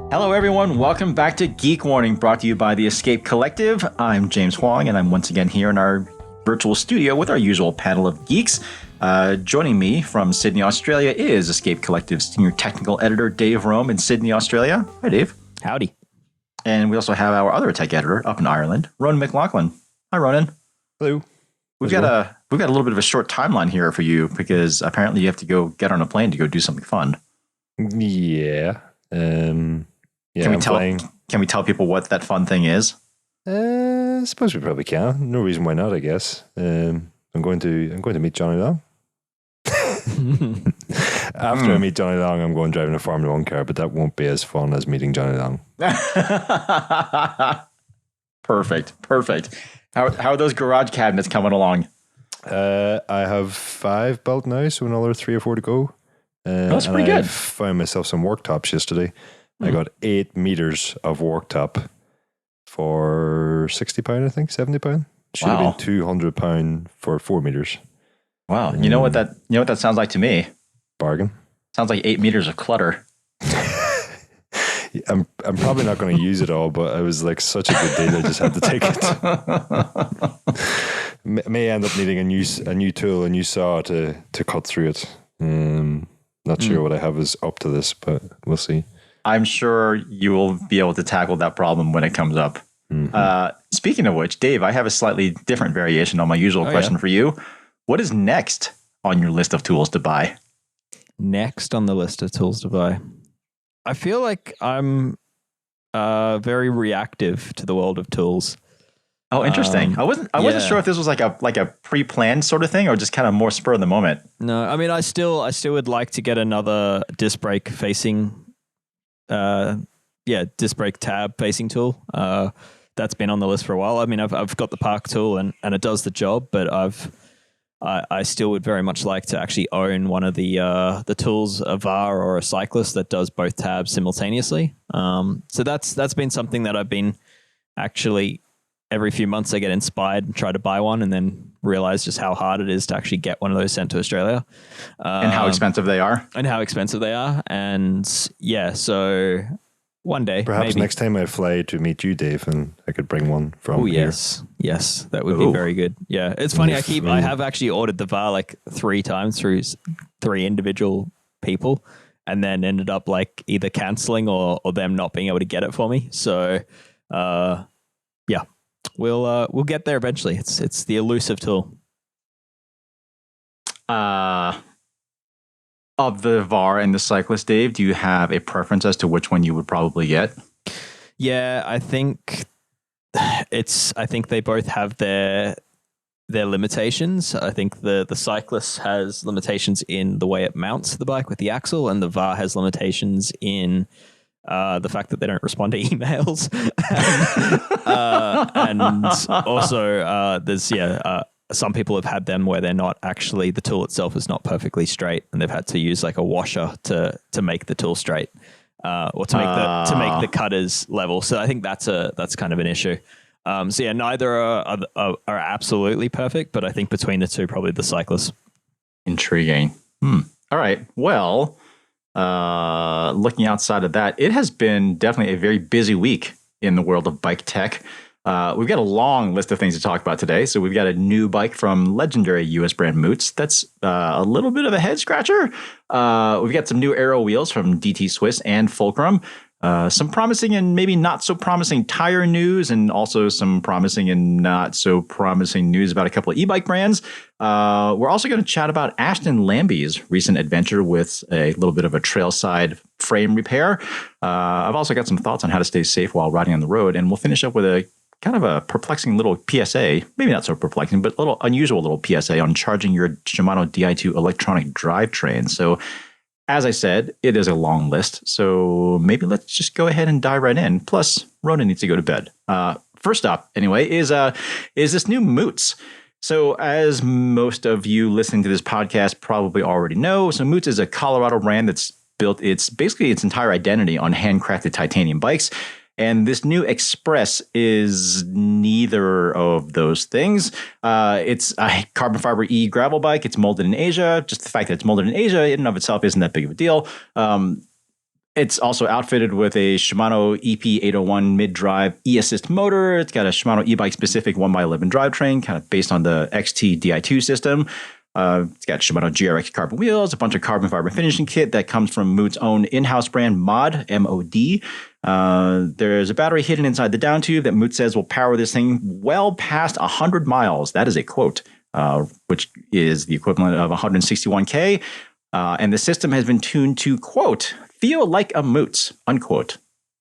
Hello, everyone. Welcome back to Geek Warning, brought to you by the Escape Collective. I'm James Huang, and I'm once again here in our virtual studio with our usual panel of geeks. Joining me from Sydney, Australia is Escape Collective's senior technical editor, Dave Rome, in Sydney, Australia. Hi, Dave. Howdy. And we also have our other tech editor up in Ireland, Ronan McLaughlin. Hi, Ronan. Hello. We've got a little bit of a short timeline here for you because apparently you have to go get on a plane to go do something fun. Yeah. Can we tell people what that fun thing is? I suppose we probably can. No reason why not, I guess. I'm going to meet Johnny Long. After I meet Johnny Long, I'm going driving a Formula 1 car, but that won't be as fun as meeting Johnny Long. Perfect. How are those garage cabinets coming along? I have 5 built now, so another 3 or 4 to go. That's pretty good. I found myself some worktops yesterday. I got 8 meters of worktop for £60, I think, £70. Should have been £200 for 4 meters. Wow. You know what that sounds like to me? Bargain. Sounds like 8 meters of clutter. I'm probably not going to use it all, but I was like such a good deal, I just had to take it. May end up needing a new tool, a new saw to cut through it. Not sure what I have is up to this, but we'll see. I'm sure you will be able to tackle that problem when it comes up. Mm-hmm. Speaking of which, Dave, I have a slightly different variation on my usual question for you. What is next on your list of tools to buy? Next on the list of tools to buy. I feel like I'm very reactive to the world of tools. Oh, interesting. I wasn't sure if this was like a pre-planned sort of thing or just kind of more spur of the moment. No, I mean I still would like to get another disc brake facing disc brake tab facing tool. That's been on the list for a while. I mean I've got the Park tool and it does the job, but I still would very much like to actually own one of the tools, a VAR or a cyclist that does both tabs simultaneously. So that's been something that I've been actually every few months I get inspired and try to buy one and then realize just how hard it is to actually get one of those sent to Australia. And how expensive they are. And yeah, so one day. Perhaps maybe. Next time I fly to meet you, Dave, and I could bring one from here. Yes, that would be very good. Yeah, it's funny. I have actually ordered the VAR like 3 times through 3 individual people and then ended up like either canceling or them not being able to get it for me. So, yeah. We'll get there eventually. It's the elusive tool. Of the VAR and the cyclist, Dave, do you have a preference as to which one you would probably get? Yeah, I think they both have their limitations. I think the cyclist has limitations in the way it mounts the bike with the axle, and the VAR has limitations in the fact that they don't respond to emails. And also there's some people have had them where they're not actually, the tool itself is not perfectly straight and they've had to use like a washer to make the tool straight or to make the cutters level. So I think that's kind of an issue. So yeah, neither are absolutely perfect, but I think between the two, probably the cyclist. Intriguing. All right. Well, looking outside of that, it has been definitely a very busy week in the world of bike tech. We've got a long list of things to talk about today. So we've got a new bike from legendary US brand Moots. That's a little bit of a head scratcher. We've got some new aero wheels from DT Swiss and Fulcrum. Some promising and maybe not so promising tire news, and also some promising and not so promising news about a couple of e-bike brands. We're also going to chat about Ashton Lambie's recent adventure with a little bit of a trailside frame repair. I've also got some thoughts on how to stay safe while riding on the road, and we'll finish up with a kind of a perplexing little PSA, maybe not so perplexing, but a little unusual little PSA on charging your Shimano Di2 electronic drivetrain. So as I said, it is a long list, so maybe let's just go ahead and dive right in. Plus, Ronan needs to go to bed. First up, anyway, is this new Moots. So as most of you listening to this podcast probably already know, so Moots is a Colorado brand that's built its entire identity on handcrafted titanium bikes. And this new Express is neither of those things. It's a carbon fiber E gravel bike. It's molded in Asia. Just the fact that it's molded in Asia in and of itself isn't that big of a deal. It's also outfitted with a Shimano EP801 mid-drive e-assist motor. It's got a Shimano e-bike specific 1x11 drivetrain, kind of based on the XT Di2 system. It's got Shimano GRX carbon wheels, a bunch of carbon fiber finishing kit that comes from Moots' own in-house brand Mod, M-O-D. There's a battery hidden inside the down tube that Moots says will power this thing well past 100 miles. That is a quote, which is the equivalent of 161K. And the system has been tuned to, quote, feel like a Moots, unquote.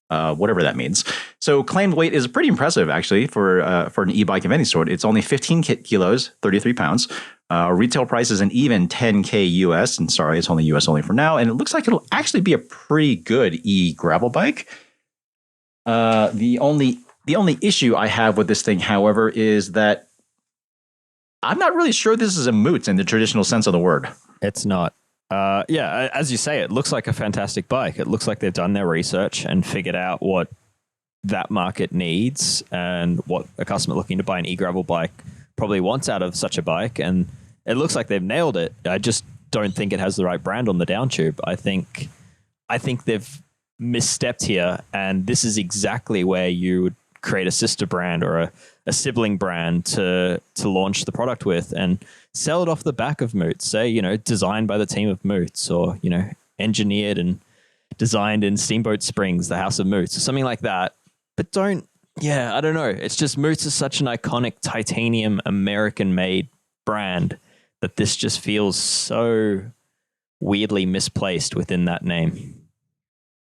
Whatever that means. So claimed weight is pretty impressive, actually, for an e-bike of any sort. It's only 15 kilos, 33 pounds. Retail price is an even 10K US. And sorry, it's only US only for now. And it looks like it'll actually be a pretty good e-gravel bike. The only issue I have with this thing, however, is that I'm not really sure this is a Moots in the traditional sense of the word. It's not. Yeah, as you say, it looks like a fantastic bike. It looks like they've done their research and figured out what that market needs and what a customer looking to buy an e-gravel bike probably wants out of such a bike. And it looks like they've nailed it. I just don't think it has the right brand on the down tube. I think they've misstepped here, and this is exactly where you would create a sister brand or a sibling brand to launch the product with and sell it off the back of Moots. Say, designed by the team of Moots, or, engineered and designed in Steamboat Springs, the house of Moots, or something like that. But I don't know. It's just Moots is such an iconic titanium American-made brand that this just feels so weirdly misplaced within that name.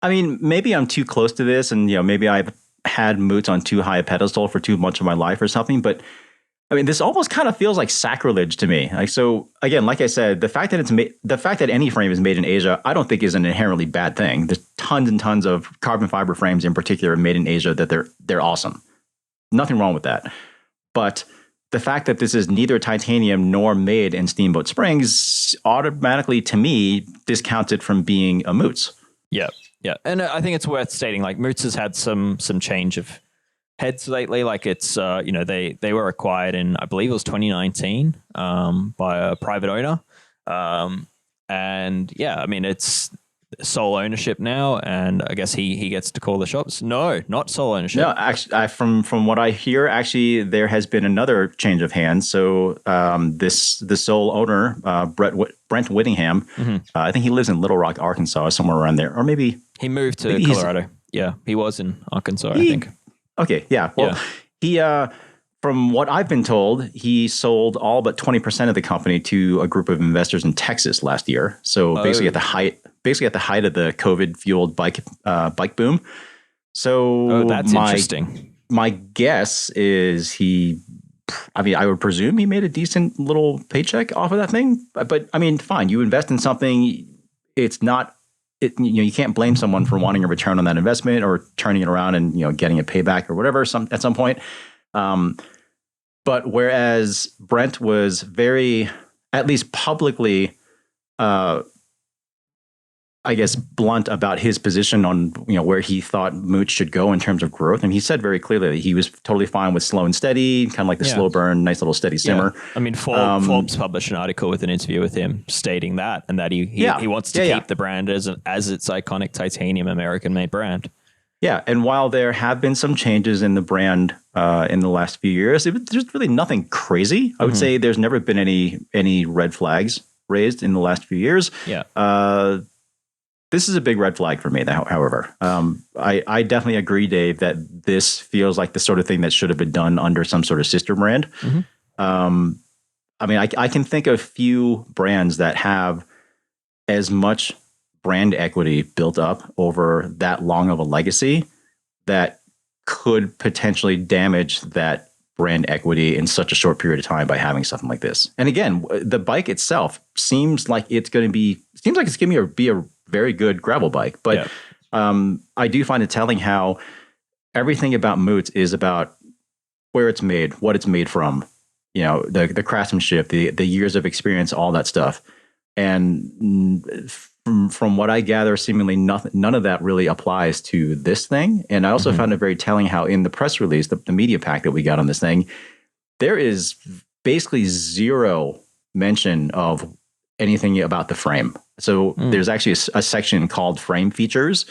I mean, maybe I'm too close to this, and maybe I've had Moots on too high a pedestal for too much of my life or something. But I mean, this almost kind of feels like sacrilege to me. Like, so again, like I said, the fact that any frame is made in Asia, I don't think is an inherently bad thing. There's tons and tons of carbon fiber frames in particular made in Asia that they're awesome. Nothing wrong with that. But the fact that this is neither titanium nor made in Steamboat Springs automatically, to me, discounts it from being a Moots. Yeah. Yeah, and I think it's worth stating, like, Moots has had some change of heads lately. Like, it's they were acquired in, I believe it was 2019 by a private owner, and yeah, I mean, it's sole ownership now, and I guess he gets to call the shots. No, not sole ownership. No, actually, from what I hear, actually there has been another change of hands. So the sole owner, Brent Whittingham, I think he lives in Little Rock, Arkansas, somewhere around there, or maybe he moved to Colorado. Yeah, he was in Arkansas, I think. Okay, yeah. Well, he from what I've been told, he sold all but 20% of the company to a group of investors in Texas last year. So basically at the height of the COVID-fueled bike boom. So that's interesting. My guess is I would presume he made a decent little paycheck off of that thing. But I mean, fine, you invest in something, you can't blame someone for wanting a return on that investment or turning it around and getting a payback or whatever at some point. But whereas Brent was very, at least publicly, I guess, blunt about his position on where he thought Moots should go in terms of growth, and he said very clearly that he was totally fine with slow and steady, kind of like the slow burn, nice little steady simmer. Yeah. I mean, Forbes published an article with an interview with him stating that, and that he wants to keep the brand as its iconic titanium American-made brand. Yeah, and while there have been some changes in the brand in the last few years, there's really nothing crazy. I would say there's never been any red flags raised in the last few years. Yeah. This is a big red flag for me, however. I definitely agree, Dave, that this feels like the sort of thing that should have been done under some sort of sister brand. I mean, I can think of few brands that have as much brand equity built up over that long of a legacy that could potentially damage that brand equity in such a short period of time by having something like this. And again, the bike itself seems like it's going to be a very good gravel bike. But I do find it telling how everything about Moots is about where it's made, what it's made from, the craftsmanship, the years of experience, all that stuff. And from what I gather, seemingly none of that really applies to this thing. And I also found it very telling how in the press release, the media pack that we got on this thing, there is basically zero mention of anything about the frame. So there's actually a section called frame features,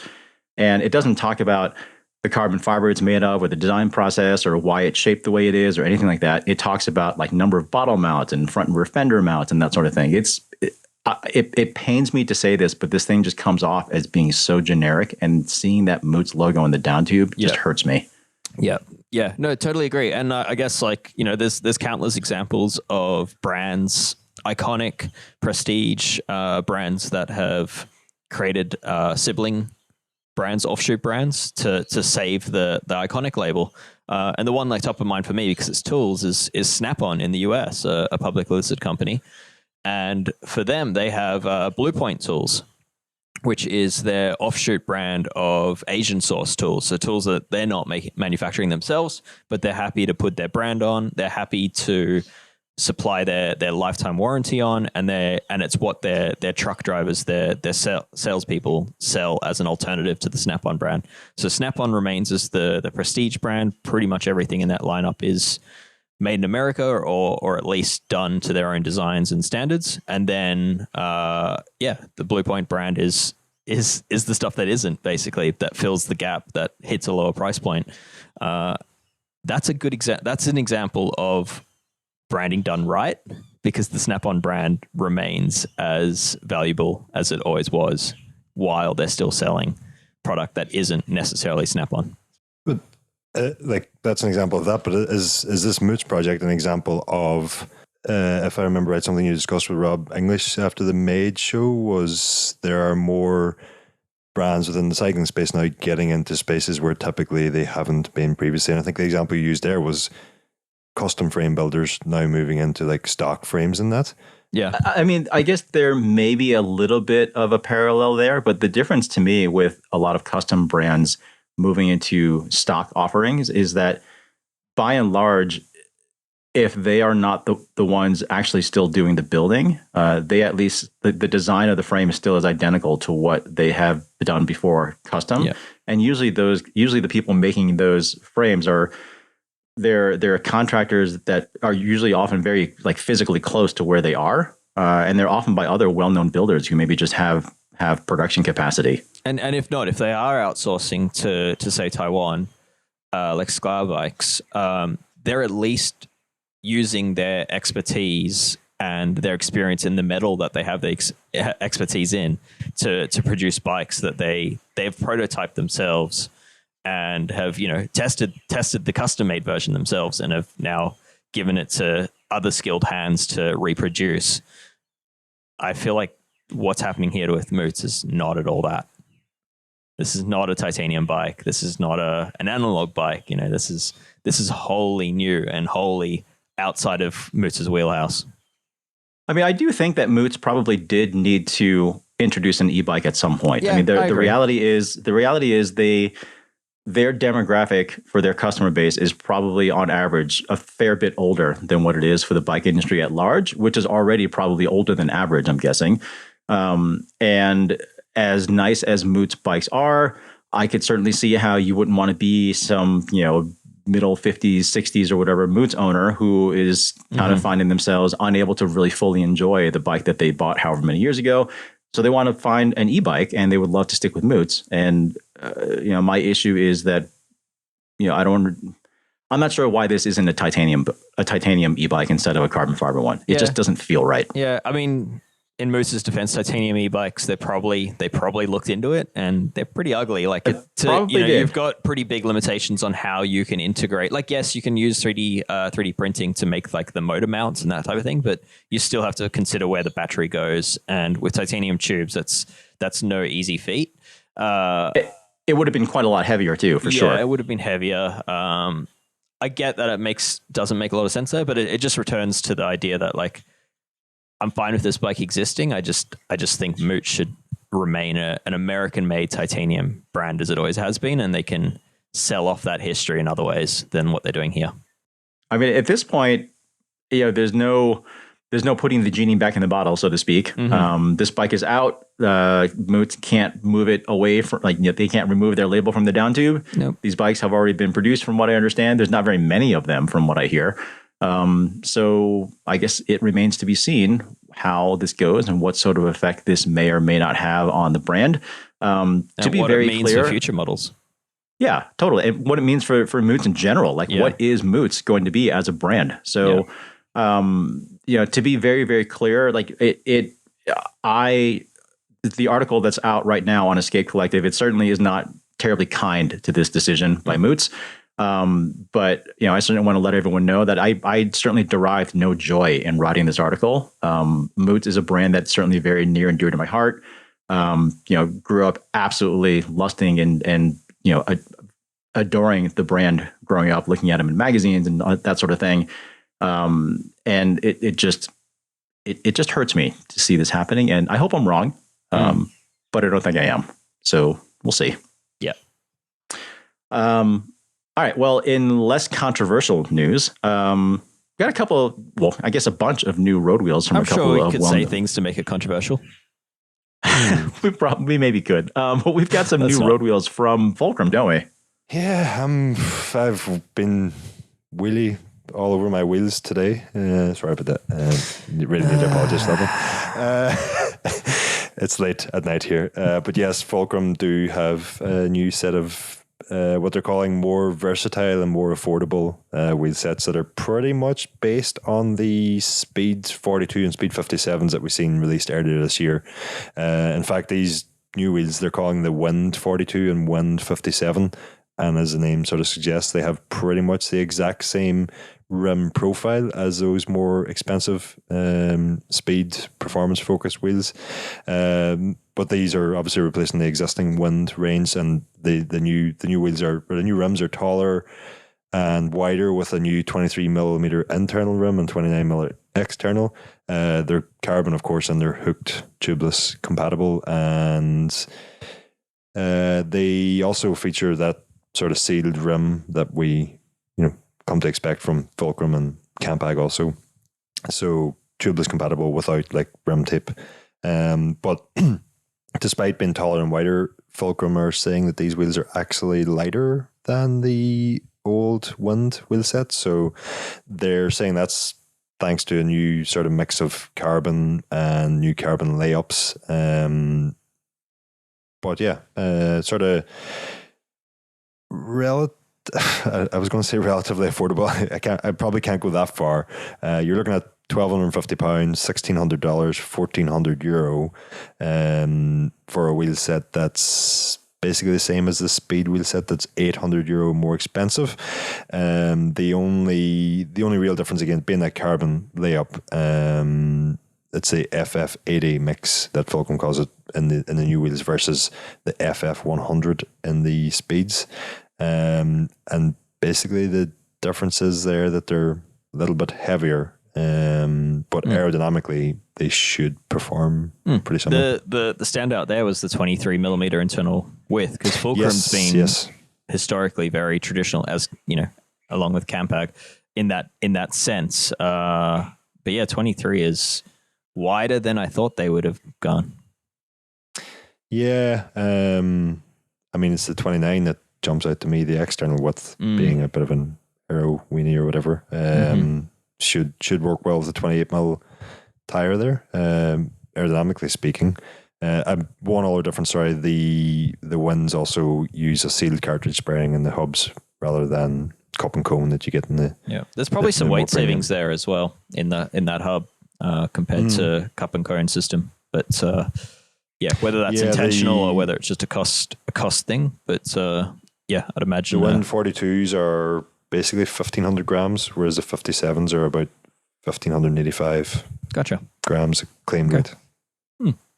and it doesn't talk about the carbon fiber it's made of or the design process or why it's shaped the way it is or anything like that. It talks about like number of bottle mounts and front and rear fender mounts and that sort of thing. It pains me to say this, but this thing just comes off as being so generic, and seeing that Moots logo in the down tube just hurts me. Yeah. Yeah. No, totally agree. And I guess there's countless examples of brands, iconic prestige brands that have created sibling brands, offshoot brands to save the iconic label. And the one like top of mind for me, because it's tools, is Snap-on in the US, a publicly listed company. And for them, they have Blue Point Tools, which is their offshoot brand of Asian source tools. So tools that they're not manufacturing themselves, but they're happy to put their brand on. They're happy to supply their lifetime warranty on, and it's what their truck drivers, their salespeople sell as an alternative to the Snap-on brand. So Snap-on remains as the prestige brand. Pretty much everything in that lineup is made in America or at least done to their own designs and standards. And then, the Blue Point brand is the stuff that isn't, basically, that fills the gap, that hits a lower price point. That's a good that's an example of branding done right, because the Snap-on brand remains as valuable as it always was while they're still selling product that isn't necessarily Snap-on. But that's an example of that. But is this Moots project an example of, if I remember right, something you discussed with Rob English after the Made show, was there are more brands within the cycling space now getting into spaces where typically they haven't been previously. And I think the example you used there was custom frame builders now moving into like stock frames and that. Yeah. I mean, I guess there may be a little bit of a parallel there, but the difference to me with a lot of custom brands moving into stock offerings is that by and large, if they are not the ones actually still doing the building, they at least, the design of the frame is still as identical to what they have done before custom. Yeah. And usually the people making those frames they're contractors that are usually often very like physically close to where they are. And they're often by other well-known builders who maybe just have production capacity. And if not, if they are outsourcing to say Taiwan, like Scar Bikes, they're at least using their expertise and their experience in the metal that they have the expertise in to produce bikes that they've prototyped themselves and have tested the custom made version themselves and have now given it to other skilled hands to reproduce. I feel like what's happening here with Moots is not at all that. This is not a titanium bike. This is not an analog bike. This is wholly new and wholly outside of Moots' wheelhouse. I mean, I do think that Moots probably did need to introduce an e-bike at some point. Yeah, I mean, the reality is their demographic for their customer base is probably on average a fair bit older than what it is for the bike industry at large, which is already probably older than average, I'm guessing. And as nice as Moots bikes are, I could certainly see how you wouldn't want to be some, middle 50s, 60s or whatever Moots owner who is kind of finding themselves unable to really fully enjoy the bike that they bought however many years ago. So they want to find an e-bike and they would love to stick with Moots. And, my issue is that, I'm not sure why this isn't a titanium e-bike instead of a carbon fiber one. It just doesn't feel right. Yeah. I mean, in Moots' defense, titanium e-bikes, they probably looked into it and they're pretty ugly. Like you've got pretty big limitations on how you can integrate. Like, yes, you can use 3D printing to make like the motor mounts and that type of thing, but you still have to consider where the battery goes. And with titanium tubes, that's no easy feat. It would have been quite a lot heavier too, for sure. Yeah, it would have been heavier. I get that it doesn't make a lot of sense there, but it just returns to the idea that like, I'm fine with this bike existing. I just think Moots should remain an American-made titanium brand as it always has been, and they can sell off that history in other ways than what they're doing here. I mean, at this point, there's no there's no putting the genie back in the bottle, so to speak. This bike is out. Moots can't move it away from, they can't remove their label from the down tube. Nope. These bikes have already been produced, from what I understand. There's not very many of them, from what I hear. So I guess it remains to be seen how this goes and what sort of effect this may or may not have on the brand. To be what very it means clear, for future models. yeah, totally. And what it means for Moots in general, what is Moots going to be as a brand? So, to be very, very clear, the article that's out right now on Escape Collective, it certainly is not terribly kind to this decision by Moots. But I certainly want to let everyone know that I certainly derived no joy in writing this article. Moots is a brand that's certainly very near and dear to my heart. Grew up absolutely lusting and adoring the brand growing up, looking at them in magazines and that sort of thing. And it just hurts me to see this happening. And I hope I'm wrong. But I don't think I am. So we'll see. Yeah. All right. Well, in less controversial news, got a couple, a bunch of new road wheels from I'm a couple sure we of could say things to make it controversial. we maybe could. But we've got some new road wheels from Fulcrum, don't we? Yeah, I've been wheelie all over my wheels today. Sorry about that. Really need to apologize, It's late at night here. But yes, Fulcrum do have a new set of what they're calling more versatile and more affordable wheel sets that are pretty much based on the Speed 42 and Speed 57s that we've seen released earlier this year. In fact, these new wheels, they're calling the Wind 42 and Wind 57. And as the name sort of suggests, they have pretty much the exact same rim profile as those more expensive speed performance focused wheels. But these are obviously replacing the existing Wind range, and the new wheels the new rims are taller and wider with a new 23mm internal rim and 29mm external. They're carbon, of course, and they're hooked tubeless compatible, and they also feature that sort of sealed rim that we come to expect from Fulcrum and Campag also. So tubeless compatible without rim tape. But despite being taller and wider, Fulcrum are saying that these wheels are actually lighter than the old Wind wheel set. So they're saying that's thanks to a new sort of mix of carbon and new carbon layups. But yeah, sort of I was going to say relatively affordable. I probably can't go that far. You're looking at £1,250, $1,600, €1,400 for a wheel set that's basically the same as the Speed wheel set that's €800 more expensive. The only real difference, again, being that carbon layup, it's the FF80 mix that Fulcrum calls it in the new wheels versus the FF100 in the Speeds. And basically the difference is there that they're a little bit heavier, but aerodynamically they should perform pretty similar. The standout there was the 23mm internal width, because Fulcrum's been historically very traditional, as along with Campag in that sense. But yeah, 23 is wider than I thought they would have gone. Yeah, I mean it's the 29 that jumps out to me, the external width being a bit of an aero weenie or whatever. Should work well with the 28mm tyre there, aerodynamically speaking. One other difference, the Winds also use a sealed cartridge spring in the hubs rather than cup and cone that you get in the... Yeah, there's probably some weight savings there as well in that hub compared to cup and cone system. But whether that's intentional or whether it's just a cost thing, but yeah, I'd imagine the Wind 42s are basically 1,500 grams, whereas the 57s are about 1,585 grams of claim weight.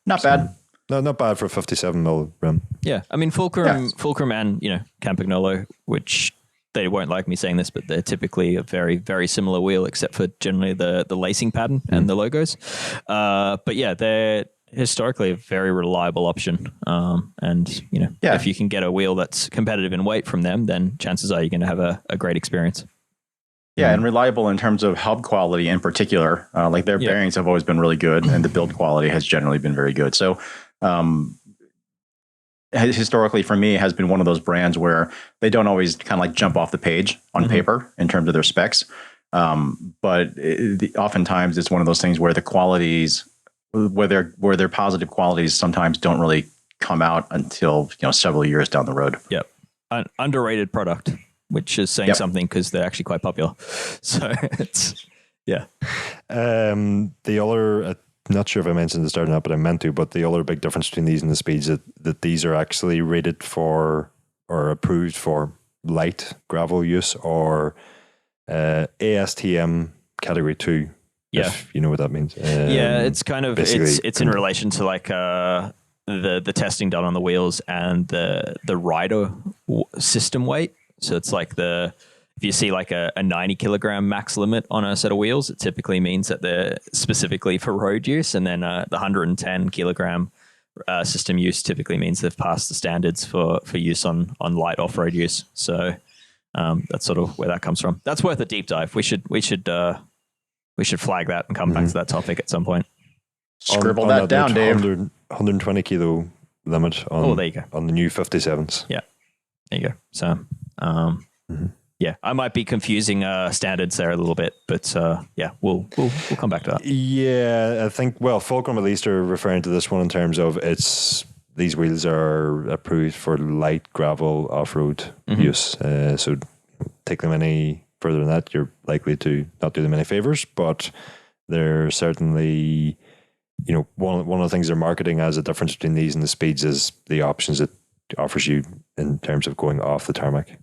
Not bad. No, not bad for a 57mm rim. Yeah, I mean Fulcrum and Campagnolo, which they won't like me saying this, but they're typically a very, very similar wheel, except for generally the lacing pattern and the logos. But yeah, they're historically a very reliable option. And if you can get a wheel that's competitive in weight from them, then chances are you're going to have a great experience. Yeah, and reliable in terms of hub quality in particular. Like their bearings have always been really good, and the build quality has generally been very good. So, historically, for me, it has been one of those brands where they don't always kind of like jump off the page on paper in terms of their specs. But oftentimes it's one of those things where the qualities, where their positive qualities sometimes don't really come out until several years down the road. Yep, an underrated product, which is saying something because they're actually quite popular. So it's the other, I'm not sure if I mentioned this or not, but I meant to. But the other big difference between these and the Speeds is that these are actually rated for or approved for light gravel use or ASTM Category 2. Yeah, if you know what that means. It's kind of it's in relation to like the testing done on the wheels and the rider system weight. So it's like if you see like a 90 kilogram max limit on a set of wheels, it typically means that they're specifically for road use, and then the 110 kilogram system use typically means they've passed the standards for use on light off road use. So that's sort of where that comes from. That's worth a deep dive. We should flag that and come back to that topic at some point. Scribble that down, Dave. 120 kilo limit on, there you go. On the new 57s. Yeah, there you go. So, yeah, I might be confusing standards there a little bit, but we'll come back to that. Yeah, I think, Fulcrum at least are referring to this one in terms of these wheels are approved for light gravel off-road use. So take them any further than that, you're likely to not do them any favors, but they're certainly, one of the things they're marketing as a difference between these and the Speeds is the options it offers you in terms of going off the tarmac.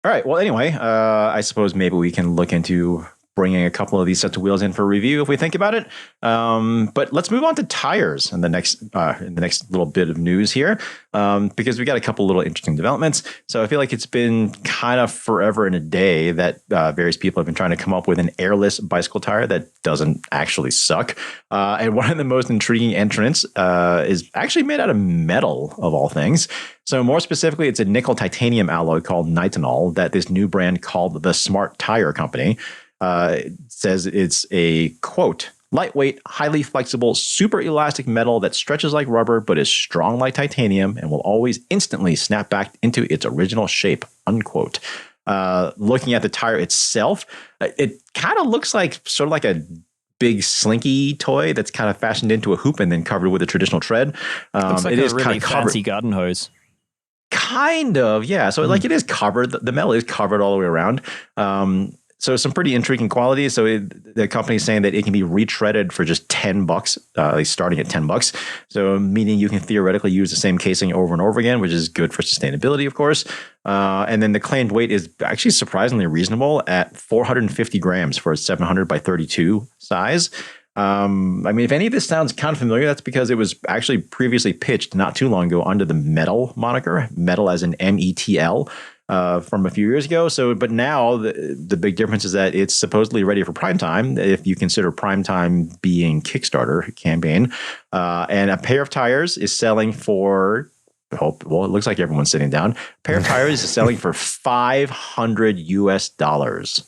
All right. Well, anyway, I suppose maybe we can look into bringing a couple of these sets of wheels in for review if we think about it. But let's move on to tires in the next little bit of news here, because we got a couple little interesting developments. So I feel like it's been kind of forever and a day that various people have been trying to come up with an airless bicycle tire that doesn't actually suck. And one of the most intriguing entrants is actually made out of metal, of all things. So more specifically, it's a nickel titanium alloy called nitinol that this new brand called the Smart Tire Company says it's a, quote, lightweight, highly flexible, super elastic metal that stretches like rubber but is strong like titanium and will always instantly snap back into its original shape, unquote. Looking at the tire itself, it kind of looks like sort of like a big slinky toy that's kind of fashioned into a hoop and then covered with a traditional tread. Looks like it a is really kind of fancy garden hose. Kind of, yeah. So like it is covered. The metal is covered all the way around. So some pretty intriguing qualities. So the company is saying that it can be retreaded for just $10, starting at $10. So meaning you can theoretically use the same casing over and over again, which is good for sustainability, of course. And then the claimed weight is actually surprisingly reasonable at 450 grams for a 700 by 32 size. I mean, if any of this sounds kind of familiar, that's because it was actually previously pitched not too long ago under the Metal moniker, Metal as in METL. From a few years ago. So, but now the big difference is that it's supposedly ready for prime time, if you consider prime time being Kickstarter campaign. And a pair of tires is selling for, it looks like everyone's sitting down. A pair of tires is selling for $500.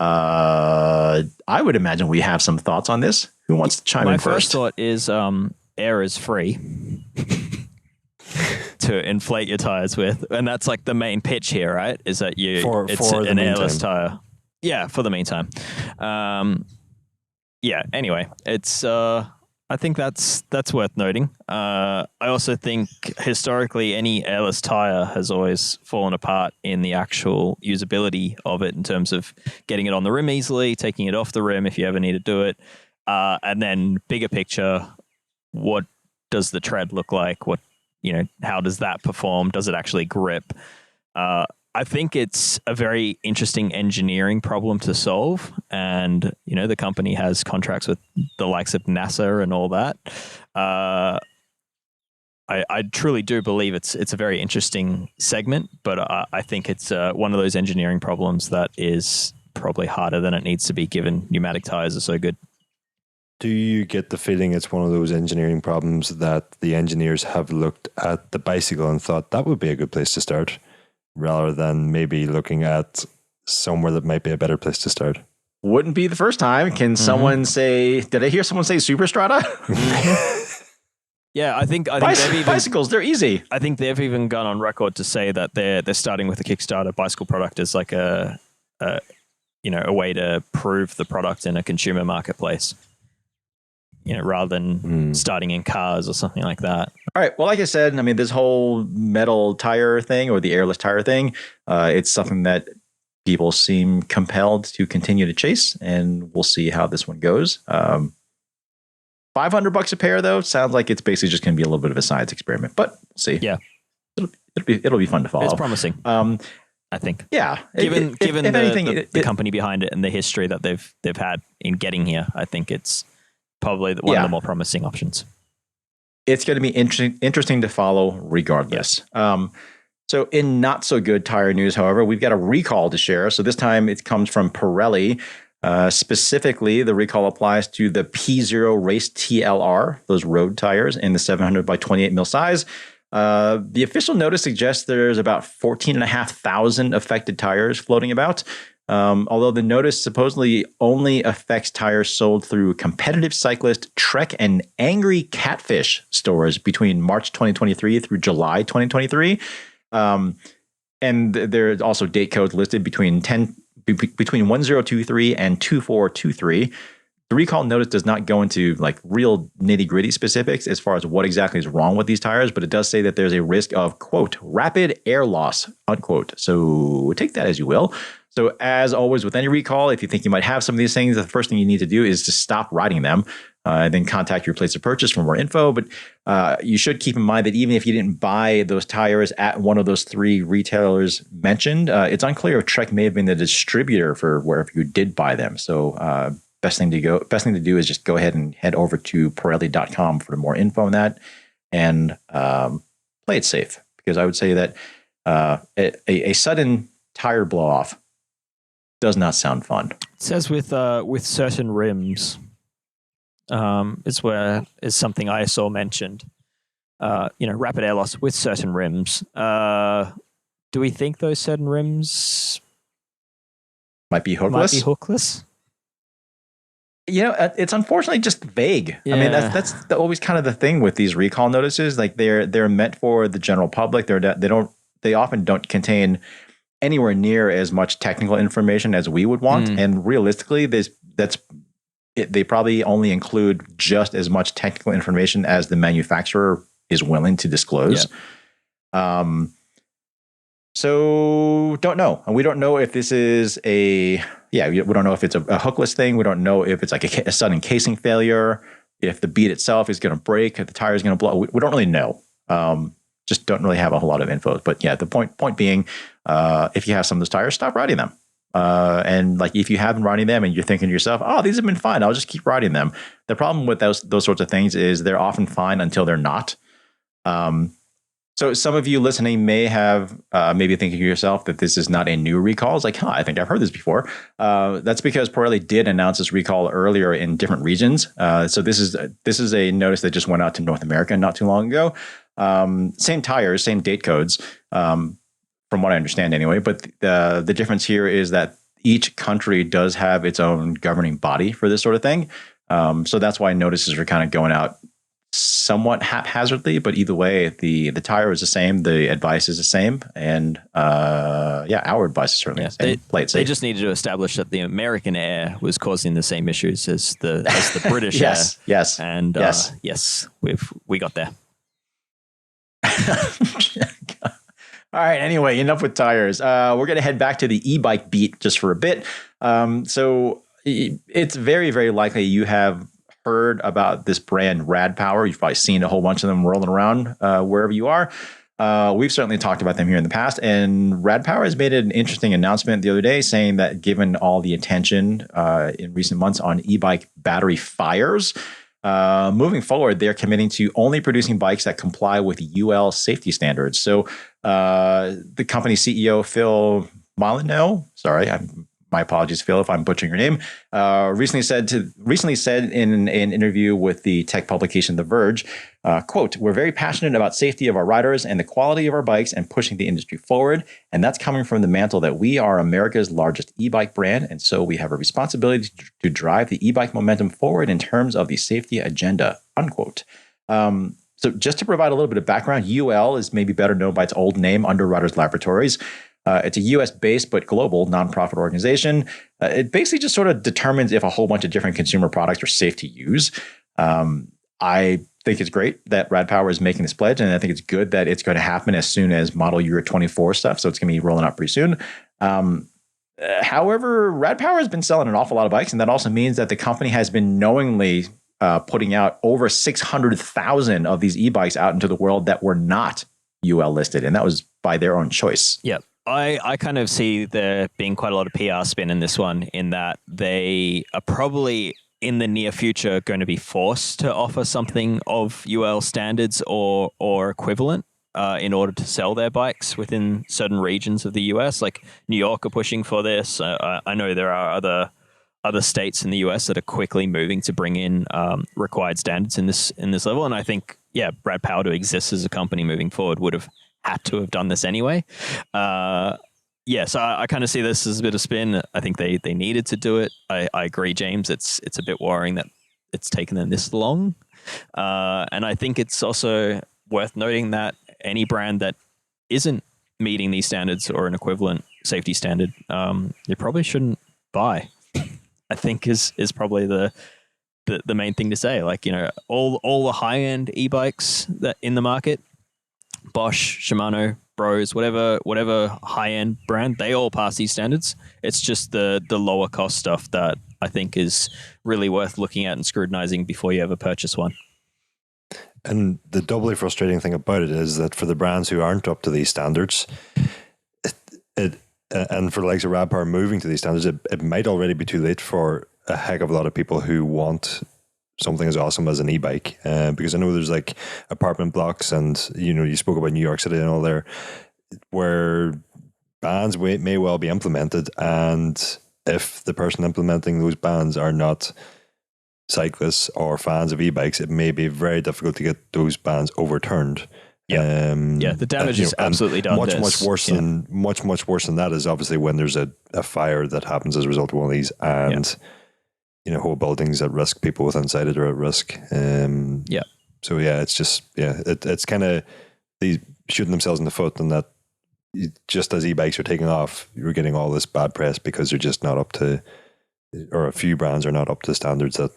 I would imagine we have some thoughts on this. Who wants to chime in first? My first thought is air is free. To inflate your tires with, and that's like the main pitch here, right? Is that it's an airless tire, for the meantime. Anyway, it's I think that's worth noting. I also think historically any airless tire has always fallen apart in the actual usability of it in terms of getting it on the rim easily, taking it off the rim if you ever need to do it, and then bigger picture, what does the tread look like? How does that perform? Does it actually grip? I think it's a very interesting engineering problem to solve. And, the company has contracts with the likes of NASA and all that. I truly do believe it's a very interesting segment, but I think it's one of those engineering problems that is probably harder than it needs to be given pneumatic tires are so good. Do you get the feeling it's one of those engineering problems that the engineers have looked at the bicycle and thought that would be a good place to start, rather than maybe looking at somewhere that might be a better place to start. Wouldn't be the first time. Can someone say, did I hear someone say Superstrata? Yeah, I think they've even, bicycles, they're easy. I think they've even gone on record to say that they're starting with a Kickstarter bicycle product as like a way to prove the product in a consumer marketplace. Rather than starting in cars or something like that. All right. Well, like I said, I mean, this whole metal tire thing or the airless tire thing, it's something that people seem compelled to continue to chase, and we'll see how this one goes. $500 a pair, though, sounds like it's basically just going to be a little bit of a science experiment, but we'll see. Yeah. It'll be fun to follow. It's promising. I think. Yeah. Given if anything, the company behind it and the history that they've had in getting here, I think it's probably one of the more promising options. It's going to be interesting to follow regardless. Yes. So in not so good tire news, however, we've got a recall to share. So this time it comes from Pirelli. Specifically, the recall applies to the P0 Race TLR, those road tires in the 700 by 28 mil size. The official notice suggests there's about 14,500 affected tires floating about. Although the notice supposedly only affects tires sold through competitive cyclist, Trek, and Angry Catfish stores between March 2023 through July 2023. And there's also date codes listed between 1023 and 2423. The recall notice does not go into like real nitty gritty specifics as far as what exactly is wrong with these tires, but it does say that there's a risk of, quote, rapid air loss, unquote. So take that as you will. So as always with any recall, if you think you might have some of these things, the first thing you need to do is to stop riding them, and then contact your place of purchase for more info. But you should keep in mind that even if you didn't buy those tires at one of those three retailers mentioned, it's unclear if Trek may have been the distributor for wherever you did buy them. So best thing to do is just go ahead and head over to Pirelli.com for more info on that, and play it safe, because I would say that a sudden tire blow off does not sound fun. It says with certain rims, is something I saw mentioned. Rapid air loss with certain rims. Do we think those certain rims might be hookless? It's unfortunately just vague. Yeah. I mean, that's always kind of the thing with these recall notices. Like they're meant for the general public. They often don't contain anywhere near as much technical information as we would want. And realistically, they probably only include just as much technical information as the manufacturer is willing to disclose. Yeah. So don't know. And we don't know if this is we don't know if it's a hookless thing. We don't know if it's like a sudden casing failure, if the bead itself is going to break, if the tire is going to blow. We don't really know. Just don't really have a whole lot of info. But yeah, the point being, if you have some of those tires, stop riding them. And like if you have been riding them and you're thinking to yourself, oh, these have been fine, I'll just keep riding them. The problem with those sorts of things is they're often fine until they're not. So some of you listening may have maybe thinking to yourself that this is not a new recall. It's like, I think I've heard this before. That's because Pirelli did announce this recall earlier in different regions. So this is a notice that just went out to North America not too long ago. Same tires, same date codes, from what I understand anyway. But the difference here is that each country does have its own governing body for this sort of thing. So that's why notices are kind of going out somewhat haphazardly, but either way, the tire is the same, the advice is the same, and our advice is certainly the same. Play it safe. They just needed to establish that the American Air was causing the same issues as the British Air. Yes, and yes, we got there. All right. Anyway, enough with tires. We're going to head back to the e-bike beat just for a bit. So it's very, very likely you have heard about this brand Rad Power. You've probably seen a whole bunch of them rolling around wherever you are. We've certainly talked about them here in the past, and Rad Power has made an interesting announcement the other day saying that given all the attention in recent months on e-bike battery fires, moving forward, they're committing to only producing bikes that comply with UL safety standards. So the company CEO, Phil Molyneux, sorry, my apologies, Phil, if I'm butchering your name, recently said in an interview with the tech publication The Verge, quote, "We're very passionate about safety of our riders and the quality of our bikes and pushing the industry forward. And that's coming from the mantle that we are America's largest e-bike brand. And so we have a responsibility to drive the e-bike momentum forward in terms of the safety agenda," unquote. So just to provide a little bit of background, UL is maybe better known by its old name, Underwriters Laboratories. It's a U.S.-based but global nonprofit organization. It basically just sort of determines if a whole bunch of different consumer products are safe to use. I think it's great that Rad Power is making this pledge, and I think it's good that it's going to happen as soon as model year 24 stuff. So it's going to be rolling out pretty soon. However, Rad Power has been selling an awful lot of bikes, and that also means that the company has been knowingly putting out over 600,000 of these e-bikes out into the world that were not UL listed, and that was by their own choice. Yep. I kind of see there being quite a lot of PR spin in this one, in that they are probably in the near future going to be forced to offer something of UL standards or equivalent in order to sell their bikes within certain regions of the US. Like New York are pushing for this. I know there are other states in the US that are quickly moving to bring in required standards in this level. And I think, Rad Power to exist as a company moving forward would have had to have done this anyway. So I kind of see this as a bit of spin. I think they needed to do it. I agree, James. It's a bit worrying that it's taken them this long. And I think it's also worth noting that any brand that isn't meeting these standards or an equivalent safety standard, you probably shouldn't buy. I think is probably the main thing to say. Like, all the high end e-bikes that in the market, Bosch, Shimano, Bros, whatever high end brand, they all pass these standards. It's just the lower cost stuff that I think is really worth looking at and scrutinizing before you ever purchase one. And the doubly frustrating thing about it is that for the brands who aren't up to these standards, and for the likes of Rad Power moving to these standards, it might already be too late for a heck of a lot of people who want something as awesome as an e-bike. Because I know there's like apartment blocks, and you spoke about New York City and all there, where bans may well be implemented, and if the person implementing those bans are not cyclists or fans of e-bikes, it may be very difficult to get those bans overturned. The damage is absolutely done. Much worse than that is obviously when there's a fire that happens as a result of one of these, and whole buildings at risk, people within inside it are at risk. So it's just it's kind of these shooting themselves in the foot, and that just as e-bikes are taking off, you're getting all this bad press because they're just not up to, or a few brands are not up to the standards that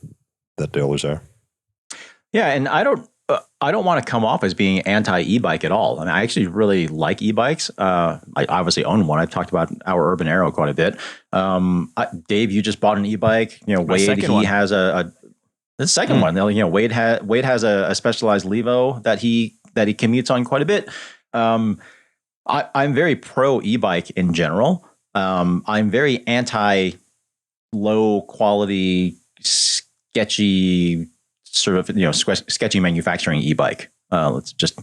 the others are. Yeah, and I don't want to come off as being anti-e-bike at all. And I actually really like e-bikes. I obviously own one. I've talked about our Urban Arrow quite a bit. Dave, you just bought an e-bike. Wade, he has the second one. Wade has a specialized Levo that he commutes on quite a bit. I'm very pro e-bike in general. I'm very anti low quality, sketchy, sort of sketchy manufacturing e-bike. Let's just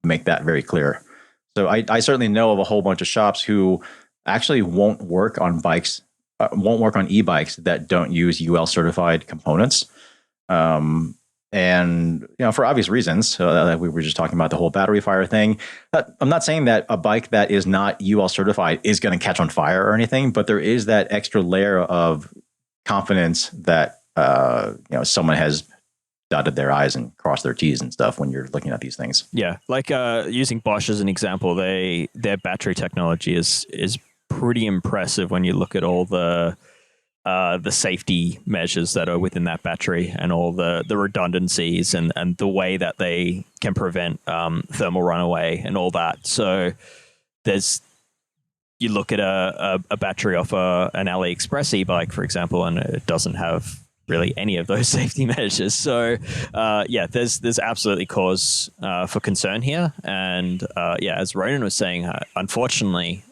make that very clear. So I certainly know of a whole bunch of shops who actually won't work on e-bikes that don't use UL certified components. And for obvious reasons, we were just talking about the whole battery fire thing. I'm not saying that a bike that is not UL certified is going to catch on fire or anything, but there is that extra layer of confidence that someone has dotted their I's and crossed their T's and stuff when you're looking at these things. Yeah, like using Bosch as an example, their battery technology is pretty impressive when you look at all the safety measures that are within that battery and all the redundancies and the way that they can prevent thermal runaway and all that. So you look at a battery off an AliExpress e-bike, for example, and it doesn't have really any of those safety measures. So there's absolutely cause for concern here. And as Ronan was saying, unfortunately,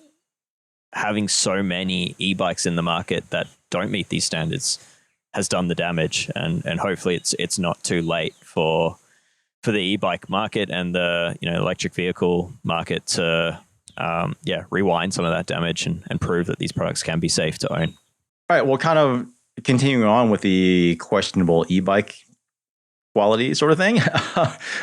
having so many e-bikes in the market that don't meet these standards has done the damage, and hopefully it's not too late for the e-bike market and the electric vehicle market to rewind some of that damage and prove that these products can be safe to own. All right. Well, kind of continuing on with the questionable e-bike quality sort of thing.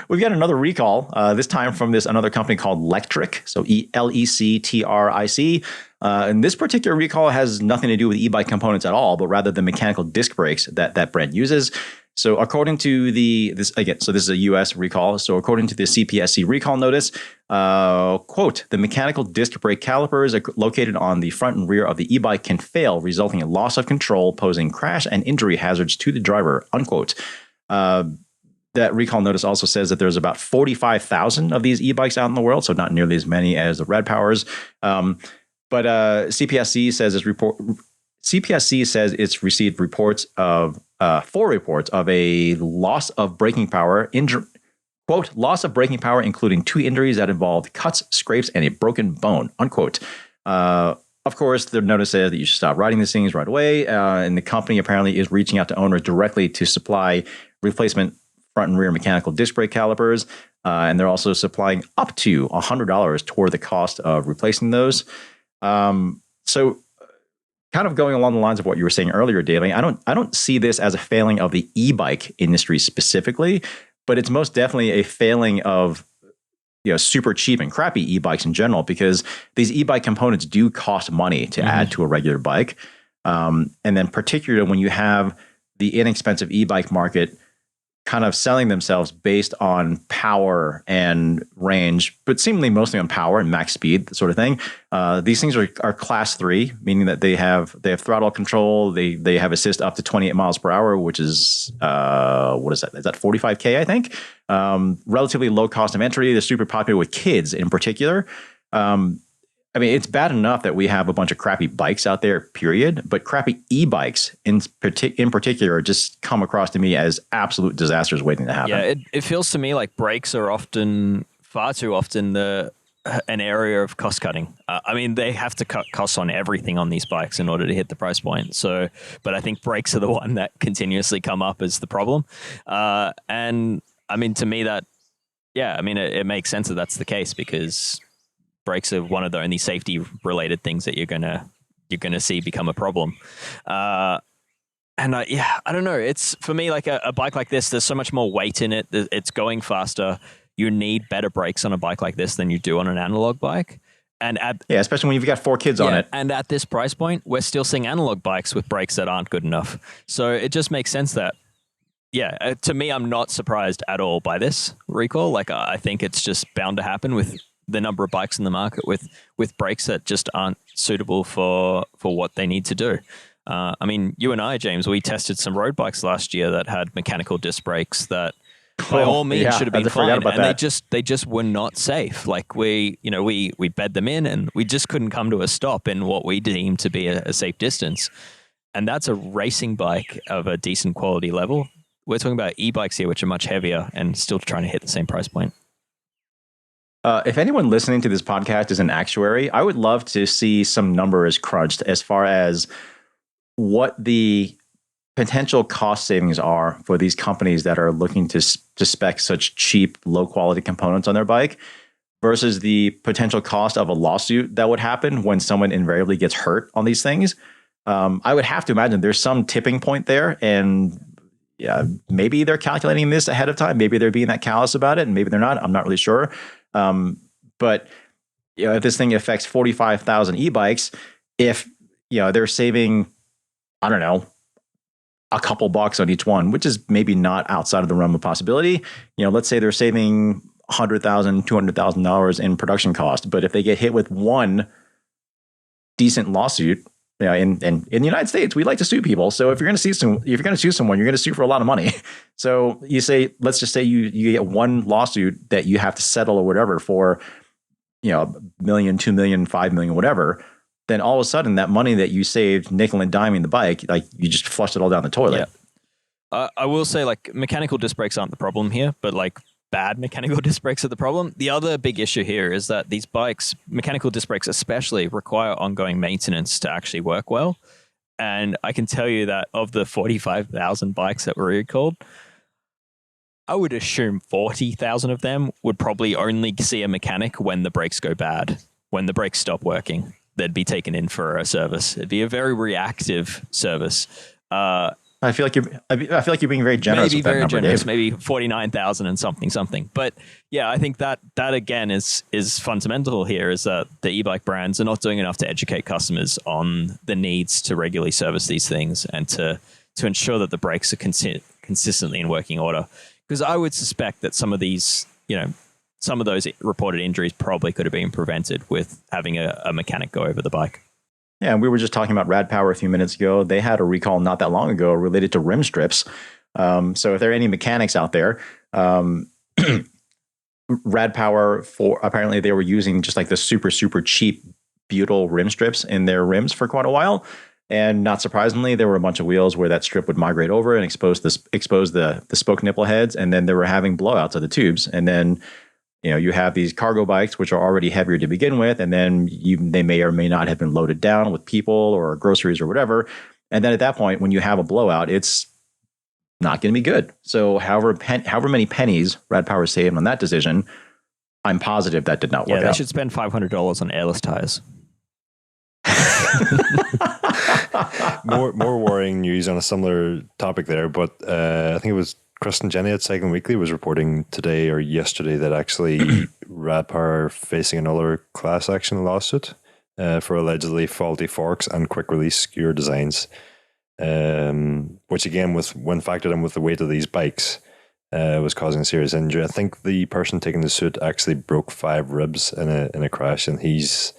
We've got another recall, this time from another company called Lectric. So Lectric. And this particular recall has nothing to do with e-bike components at all, but rather the mechanical disc brakes that brand uses. So according to this is a US recall. So according to the CPSC recall notice, quote, the mechanical disc brake calipers located on the front and rear of the e-bike can fail, resulting in loss of control, posing crash and injury hazards to the driver, unquote. That recall notice also says that there's about 45,000 of these e-bikes out in the world, so not nearly as many as the Rad Powers. But CPSC says it's received four reports of a loss of braking power, quote, loss of braking power, including 2 injuries that involved cuts, scrapes, and a broken bone, unquote. Of course, the notice says that you should stop riding these things right away. And the company apparently is reaching out to owners directly to supply replacement front and rear mechanical disc brake calipers. And they're also supplying up to $100 toward the cost of replacing those. So kind of going along the lines of what you were saying earlier, Daly, I don't see this as a failing of the e-bike industry specifically, but it's most definitely a failing of super cheap and crappy e-bikes in general, because these e-bike components do cost money to add to a regular bike. And then particularly when you have the inexpensive e-bike market kind of selling themselves based on power and range, but seemingly mostly on power and max speed, that sort of thing. These things are class 3, meaning that they have throttle control. They have assist up to 28 miles per hour, which is what is that? Is that 45K? I think. Relatively low cost of entry. They're super popular with kids in particular. I mean, it's bad enough that we have a bunch of crappy bikes out there, period. But crappy e-bikes in particular just come across to me as absolute disasters waiting to happen. Yeah, it feels to me like brakes are far too often an area of cost cutting. I mean, they have to cut costs on everything on these bikes in order to hit the price point. So, but I think brakes are the one that continuously come up as the problem. And I mean, to me it makes sense that that's the case, because brakes are one of the only safety related things that you're gonna see become a problem. I don't know. It's for me like a bike like this. There's so much more weight in it. It's going faster. You need better brakes on a bike like this than you do on an analog bike. And especially when you've got 4 kids on it. And at this price point, we're still seeing analog bikes with brakes that aren't good enough. So it just makes sense that, to me, I'm not surprised at all by this recall. Like, I think it's just bound to happen with the number of bikes in the market with brakes that just aren't suitable for what they need to do. I mean, you and I, James, we tested some road bikes last year that had mechanical disc brakes that by all means should have been fine, and they just were not safe. Like we bed them in and we just couldn't come to a stop in what we deemed to be a safe distance. And that's a racing bike of a decent quality level. We're talking about e-bikes here, which are much heavier and still trying to hit the same price point. If anyone listening to this podcast is an actuary, I would love to see some numbers crunched as far as what the potential cost savings are for these companies that are looking to spec such cheap, low quality components on their bike versus the potential cost of a lawsuit that would happen when someone invariably gets hurt on these things. I would have to imagine there's some tipping point there, and maybe they're calculating this ahead of time. Maybe they're being that callous about it, and maybe they're not. I'm not really sure. But if this thing affects 45,000 e-bikes, if they're saving, I don't know, a couple bucks on each one, which is maybe not outside of the realm of possibility. Let's say they're saving $100,000, $200,000 in production cost, but if they get hit with one decent lawsuit, in the United States, we like to sue people. So if you're going to sue someone, you're going to sue for a lot of money. So let's just say you get one lawsuit that you have to settle or whatever for, $1 million, $2 million, $5 million, whatever. Then all of a sudden that money that you saved nickel and diming the bike, like you just flushed it all down the toilet. Yeah. I will say like mechanical disc brakes aren't the problem here, but like bad mechanical disc brakes are the problem. The other big issue here is that these bikes, mechanical disc brakes especially, require ongoing maintenance to actually work well. And I can tell you that of the 45,000 bikes that were recalled, I would assume 40,000 of them would probably only see a mechanic when the brakes go bad, when the brakes stop working. they'd be taken in for a service. It'd be a very reactive service. I feel like you're being very generous. Maybe with that very number, generous. Dave. Maybe 49,000 and something. But yeah, I think that again is fundamental here. Is that the e-bike brands are not doing enough to educate customers on the needs to regularly service these things and to ensure that the brakes are consistently in working order. Because I would suspect that some of these, some of those reported injuries probably could have been prevented with having a mechanic go over the bike. Yeah, we were just talking about Rad Power a few minutes ago. They had a recall not that long ago related to rim strips. So if there are any mechanics out there, Rad Power, apparently they were using just like the super, super cheap butyl rim strips in their rims for quite a while. And not surprisingly, there were a bunch of wheels where that strip would migrate over and expose the spoke nipple heads. And then they were having blowouts of the tubes. And then you have these cargo bikes, which are already heavier to begin with, and then they may or may not have been loaded down with people or groceries or whatever. And then at that point, when you have a blowout, it's not going to be good. So however many pennies Rad Power saved on that decision, I'm positive that did not work out. Yeah, they should spend $500 on airless tires. more worrying news on a similar topic there, but I think it was Kristen Jenny at Cycling Weekly was reporting today or yesterday that actually Rad Power facing another class action lawsuit for allegedly faulty forks and quick release skewer designs, which again, when factored in with the weight of these bikes, was causing a serious injury. I think the person taking the suit actually broke 5 ribs in a crash, and he's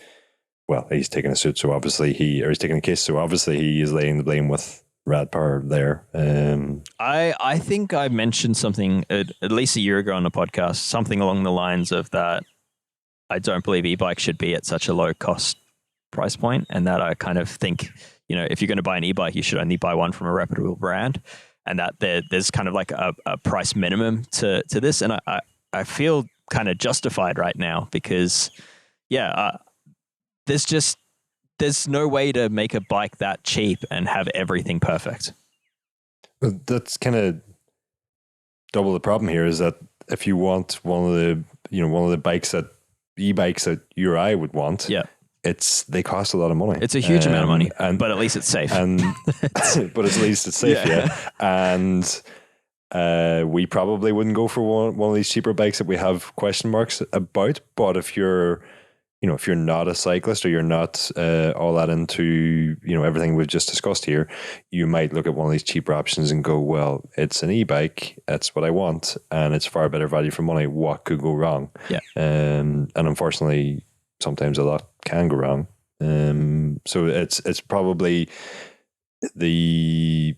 taking a suit, so obviously he's taking a case, so obviously he is laying the blame with Rad Power there. I think I mentioned something at least a year ago on the podcast, something along the lines of that I don't believe e-bikes should be at such a low cost price point, and that I kind of think, if you're going to buy an e-bike, you should only buy one from a reputable brand, and that there's kind of like a price minimum to this. And I feel kind of justified right now because, there's no way to make a bike that cheap and have everything perfect. That's kind of double the problem here, is that if you want one of the bikes that e-bikes that you or I would want, they cost a lot of money. It's a huge amount of money, but at least it's safe. But at least it's safe, And we probably wouldn't go for one of these cheaper bikes that we have question marks about. But if you're not a cyclist or you're not all that into, everything we've just discussed here, you might look at one of these cheaper options and go, well, it's an e-bike, that's what I want, and it's far better value for money. What could go wrong? Yeah. And unfortunately, sometimes a lot can go wrong. So it's probably the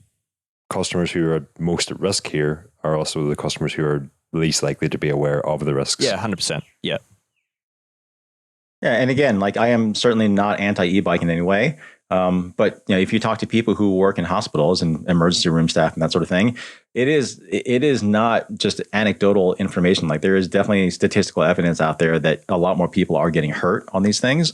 customers who are most at risk here are also the customers who are least likely to be aware of the risks. Yeah, 100%. Yeah. Yeah, and again, like I am certainly not anti-e-bike in any way, but if you talk to people who work in hospitals and emergency room staff and that sort of thing, it is not just anecdotal information. Like there is definitely statistical evidence out there that a lot more people are getting hurt on these things,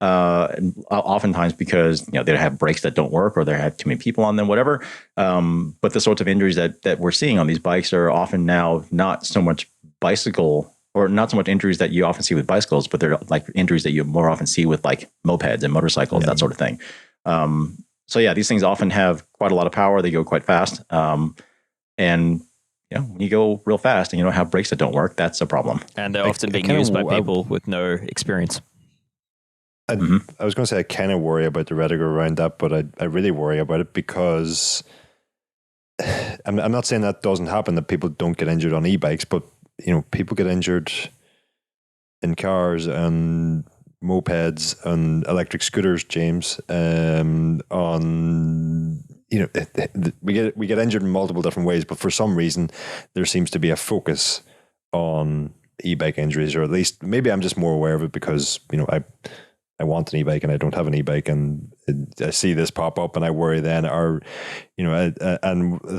oftentimes because they have brakes that don't work or they have too many people on them, whatever. But the sorts of injuries that we're seeing on these bikes are often now not so much bicycle. Or not so much injuries that you often see with bicycles, but they're like injuries that you more often see with like mopeds and motorcycles, that sort of thing. So yeah, these things often have quite a lot of power. They go quite fast. And when you go real fast and you don't have brakes that don't work, that's a problem. And they're often being used by people with no experience. I was going to say I kind of worry about the rhetoric around that, but I really worry about it because I'm not saying that doesn't happen, that people don't get injured on e-bikes, but people get injured in cars and mopeds and electric scooters, James. We get injured in multiple different ways, but for some reason there seems to be a focus on e-bike injuries, or at least maybe I'm just more aware of it because I want an e-bike and I don't have an e-bike, and I see this pop up and I worry then, and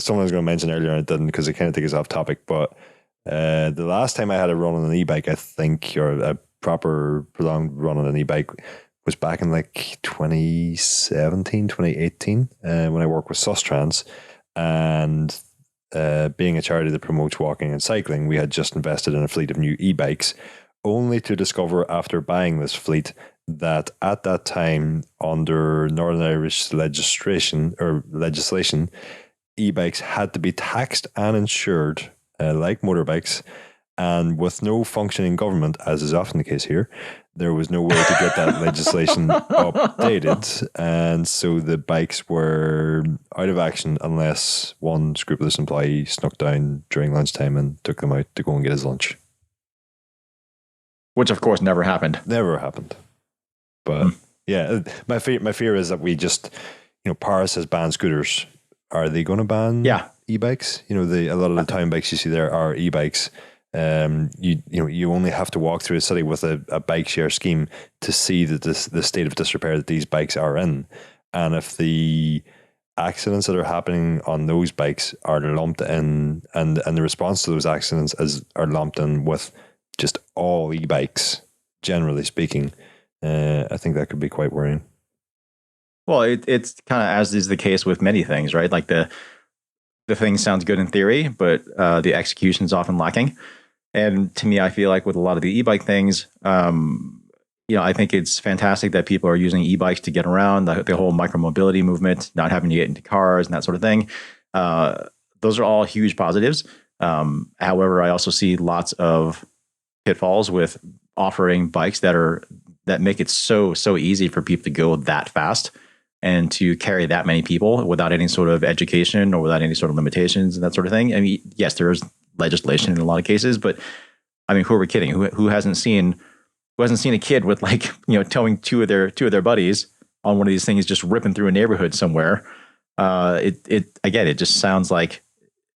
someone was going to mention earlier and it didn't because I kind of think it's off topic, but the last time I had a run on an e-bike, I think, or a proper prolonged run on an e-bike, was back in like 2017, 2018, when I worked with Sustrans, and being a charity that promotes walking and cycling, we had just invested in a fleet of new e-bikes, only to discover after buying this fleet that at that time, under Northern Irish legislation, e-bikes had to be taxed and insured like motorbikes. And with no functioning government, as is often the case here, there was no way to get that legislation updated. And so the bikes were out of action unless one scrupulous employee snuck down during lunchtime and took them out to go and get his lunch. Which, of course, never happened. Never happened. But yeah, my fear is that we just, Paris has banned scooters. Are they going to ban e-bikes? A lot of the town bikes you see there are e-bikes. You only have to walk through a city with a bike share scheme to see that the state of disrepair that these bikes are in. And if the accidents that are happening on those bikes are lumped in, and the response to those accidents are lumped in with just all e-bikes, generally speaking, I think that could be quite worrying. Well, it's kind of as is the case with many things, right? Like the thing sounds good in theory, but the execution is often lacking. And to me, I feel like with a lot of the e-bike things, I think it's fantastic that people are using e-bikes to get around, the whole micromobility movement, not having to get into cars and that sort of thing. Those are all huge positives. However, I also see lots of pitfalls with offering bikes that make it so easy for people to go that fast and to carry that many people without any sort of education or without any sort of limitations and that sort of thing. I mean, yes, there's legislation in a lot of cases, but I mean, who are we kidding? Who hasn't seen a kid with towing two of their buddies on one of these things just ripping through a neighborhood somewhere? It just sounds like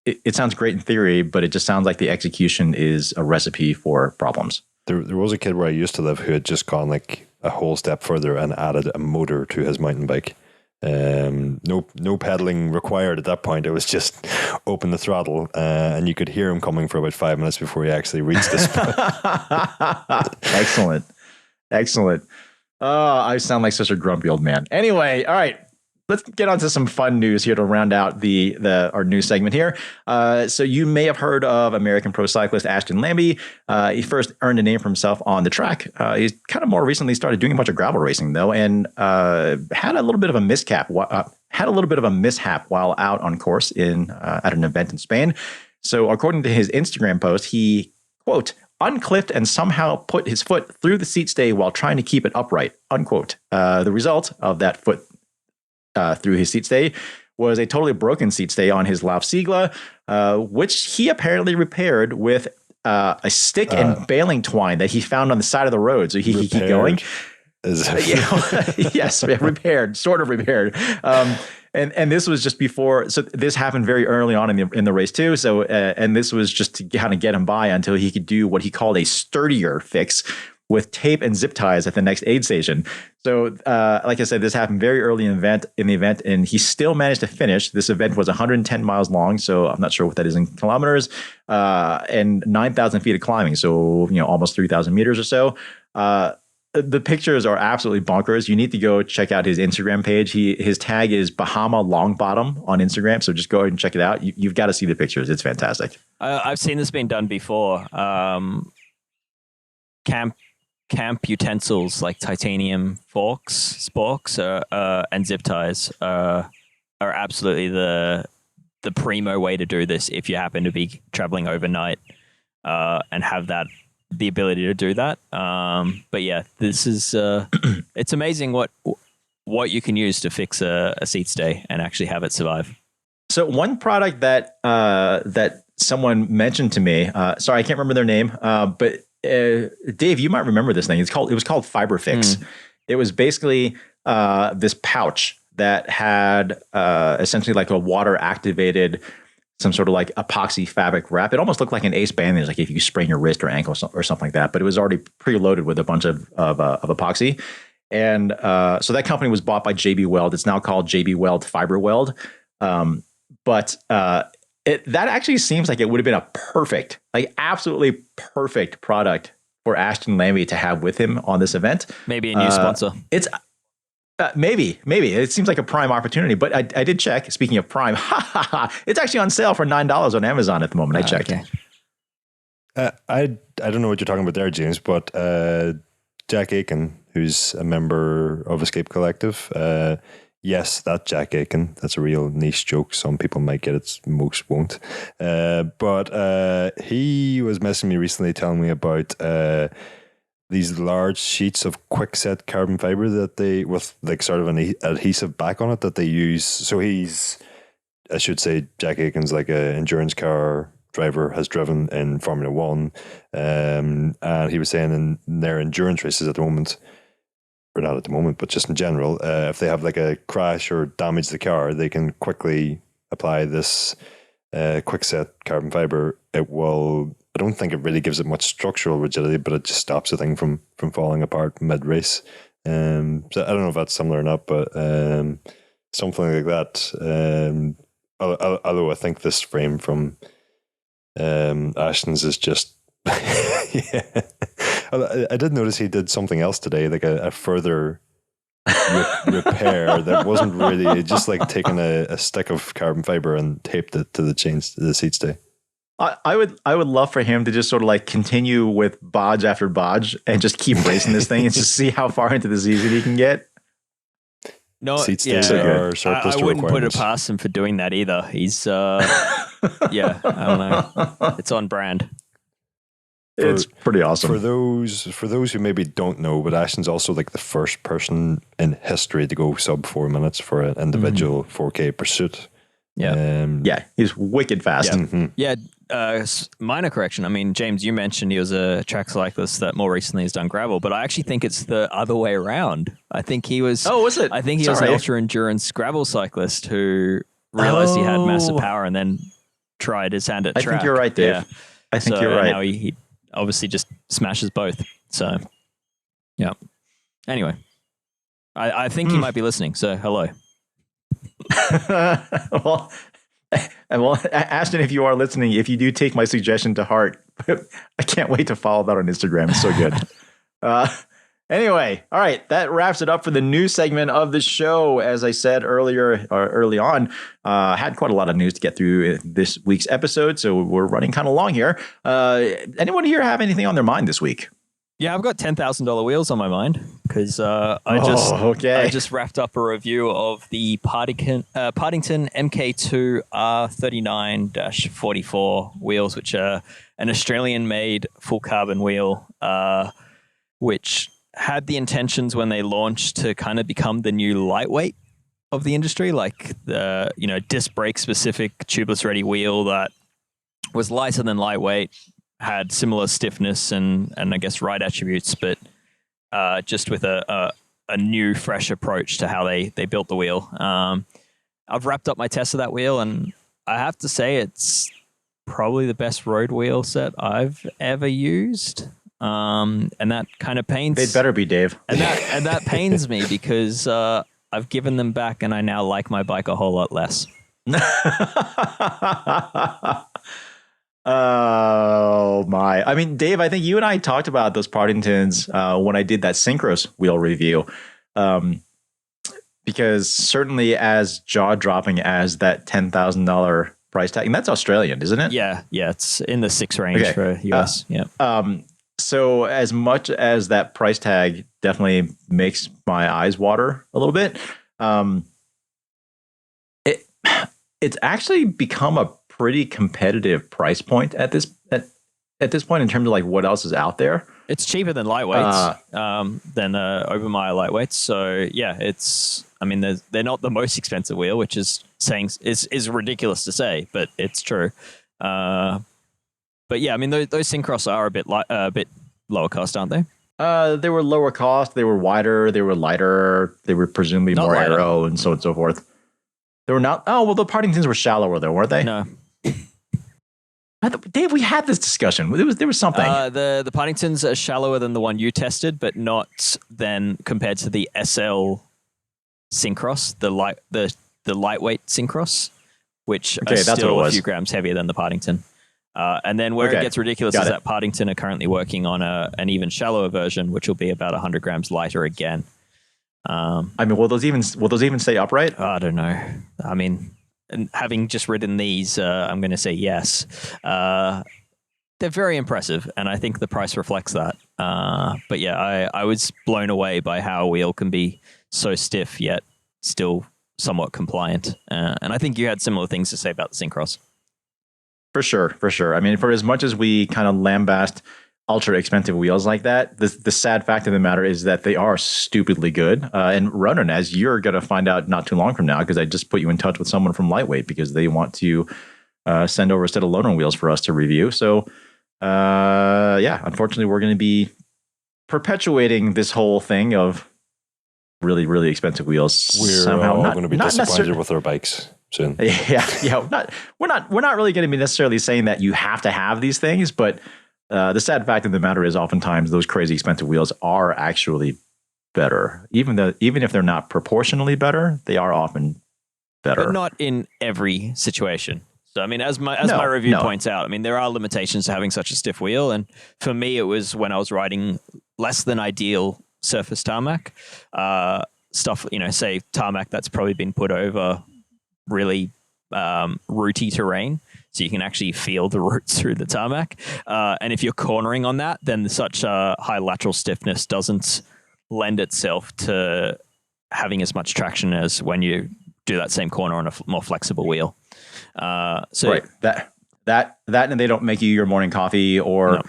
it sounds great in theory, but it just sounds like the execution is a recipe for problems. There was a kid where I used to live who had just gone like a whole step further and added a motor to his mountain bike. No pedaling required at that point. It was just open the throttle, and you could hear him coming for about 5 minutes before he actually reached this point. Excellent. I sound like such a grumpy old man. Anyway, all right. Let's get on to some fun news here to round out our news segment here. So you may have heard of American pro cyclist Ashton Lambie. He first earned a name for himself on the track. He's kind of more recently started doing a bunch of gravel racing though, and had a little bit of a mishap. While out on course at an event in Spain. So according to his Instagram post, he, quote, unclipped and somehow put his foot through the seat stay while trying to keep it upright, unquote. The result of that foot through his seat stay was a totally broken seat stay on his Laufsiegler, which he apparently repaired with a stick and baling twine that he found on the side of the road so he could keep going. Yes, repaired, sort of repaired. And this was just before. So this happened very early on in the race too. So and this was just to kind of get him by until he could do what he called a sturdier fix with tape and zip ties at the next aid station. So, like I said, this happened very early in the event, and he still managed to finish. This event was 110 miles long, so I'm not sure what that is in kilometers, and 9,000 feet of climbing, so almost 3,000 meters or so. The pictures are absolutely bonkers. You need to go check out his Instagram page. His tag is Bahama Longbottom on Instagram, so just go ahead and check it out. You've got to see the pictures. It's fantastic. I've seen this being done before. Camp utensils like titanium sporks, and zip ties are absolutely the primo way to do this if you happen to be traveling overnight and have the ability to do that. But yeah, this is it's amazing what you can use to fix a seat stay and actually have it survive. So one product that someone mentioned to me, sorry, I can't remember their name, but Dave, you might remember this thing. It was called FiberFix. It was basically this pouch that had essentially like a water activated, some sort of like epoxy fabric wrap. It almost looked like an Ace bandage, like if you sprain your wrist or ankle or something like that. But it was already preloaded with a bunch of epoxy. And so that company was bought by JB Weld. It's now called JB Weld Fiber Weld. But that actually seems like it would have been a perfect, like absolutely perfect product for Ashton Lambie to have with him on this event. Maybe a new sponsor. It's maybe it seems like a prime opportunity, but I did check. Speaking of prime, it's actually on sale for $9 on Amazon at the moment. I checked. Okay. I don't know what you're talking about there, James, but Jack Aiken, who's a member of Escape Collective. Yes, that Jack Aiken. That's a real niche joke. Some people might get it, most won't. But he was messaging me recently telling me about these large sheets of quickset carbon fiber that they, with like sort of an adhesive back on it that they use. So I should say Jack Aiken's like an endurance car driver, has driven in Formula One. And he was saying in their endurance races at the moment, or not at the moment, but just in general, if they have like a crash or damage the car, they can quickly apply this quickset carbon fiber. It will, I don't think it really gives it much structural rigidity, but it just stops the thing from falling apart mid-race. So I don't know if that's similar or not, but something like that. Although I think this frame from Ashton's is just yeah. I did notice he did something else today, like a further repair that wasn't really just like taking a stick of carbon fiber and taped it to the seat stay. I would love for him to just sort of like continue with bodge after bodge and just keep racing this thing and just see how far into the season he can get. No, seat stays are surplus to I wouldn't put it requirements. past him for doing that either. He's yeah, I don't know. It's on brand. It's pretty awesome. For those who maybe don't know, but Ashton's also like the first person in history to go sub 4 minutes for an individual 4K pursuit. Yeah. Yeah, he's wicked fast. Yeah. Minor correction. I mean, James, you mentioned he was a track cyclist that more recently has done gravel, but I actually think it's the other way around. I think he was. Oh, was it? I think he was an ultra endurance gravel cyclist who realized he had massive power and then tried his hand at track. I think you're right, Dave. Yeah. I think you're right. Now he obviously just smashes both. So, yeah. Anyway, I think he might be listening. So, hello. well, Ashton, if you are listening, if you do take my suggestion to heart, I can't wait to follow that on Instagram. It's so good. Anyway, all right, that wraps it up for the news segment of the show. As I said early on, had quite a lot of news to get through this week's episode, so we're running kind of long here. Anyone here have anything on their mind this week? Yeah, I've got $10,000 wheels on my mind because I just wrapped up a review of the Partington MK2 R39-44 wheels, which are an Australian-made full carbon wheel, which had the intentions when they launched to kind of become the new lightweight of the industry, like the disc brake specific tubeless ready wheel that was lighter than lightweight, had similar stiffness and I guess ride attributes, but just with a new, fresh approach to how they built the wheel. I've wrapped up my test of that wheel, and I have to say it's probably the best road wheel set I've ever used. And that kind of pains. They'd better be, Dave. And that pains me because I've given them back, and I now like my bike a whole lot less. Oh my. I mean, Dave, I think you and I talked about those Partingtons when I did that Synchros wheel review. Because certainly as jaw-dropping as that $10,000 price tag, and that's Australian, isn't it? Yeah, it's in the 6 range for US. So as much as that price tag definitely makes my eyes water a little bit, it's actually become a pretty competitive price point at this point in terms of like what else is out there. It's cheaper than lightweights, than Obermeyer lightweights. So yeah, they're not the most expensive wheel, which is ridiculous to say, but it's true. But yeah, I mean those Syncross are a bit lower cost, aren't they? They were lower cost. They were wider. They were lighter. They were presumably more aero and so on and so forth. They were not. Oh well, the Partingtons were shallower though, weren't they? No. Dave, we had this discussion. There was something. The Partingtons are shallower than the one you tested, but not then compared to the SL Syncross, the lightweight Syncross, which are still a few grams heavier than the Partington. And then where it gets ridiculous is that Partington are currently working on an even shallower version, which will be about 100 grams lighter again. I mean, will those even stay upright? I don't know. I mean, and having just ridden these, I'm going to say yes. They're very impressive, and I think the price reflects that. But yeah, I was blown away by how a wheel can be so stiff yet still somewhat compliant. And I think you had similar things to say about the Syncross. For sure. I mean, for as much as we kind of lambast ultra expensive wheels like that, the sad fact of the matter is that they are stupidly good. And Ronan, as you're going to find out not too long from now, because I just put you in touch with someone from Lightweight because they want to send over a set of Ronan wheels for us to review. So, unfortunately, we're going to be perpetuating this whole thing of really, really expensive wheels. We're somehow all going to be disappointed with our bikes soon. Yeah. We're not really going to be necessarily saying that you have to have these things, but the sad fact of the matter is oftentimes those crazy expensive wheels are actually better. Even if they're not proportionally better, they are often better. But not in every situation. So, I mean, as my review points out, I mean, there are limitations to having such a stiff wheel. And for me, it was when I was riding less than ideal surface tarmac, stuff, say tarmac that's probably been put over really rooty terrain. So you can actually feel the roots through the tarmac. And if you're cornering on that, then such a high lateral stiffness doesn't lend itself to having as much traction as when you do that same corner on a more flexible wheel. Right. That and they don't make you your morning coffee or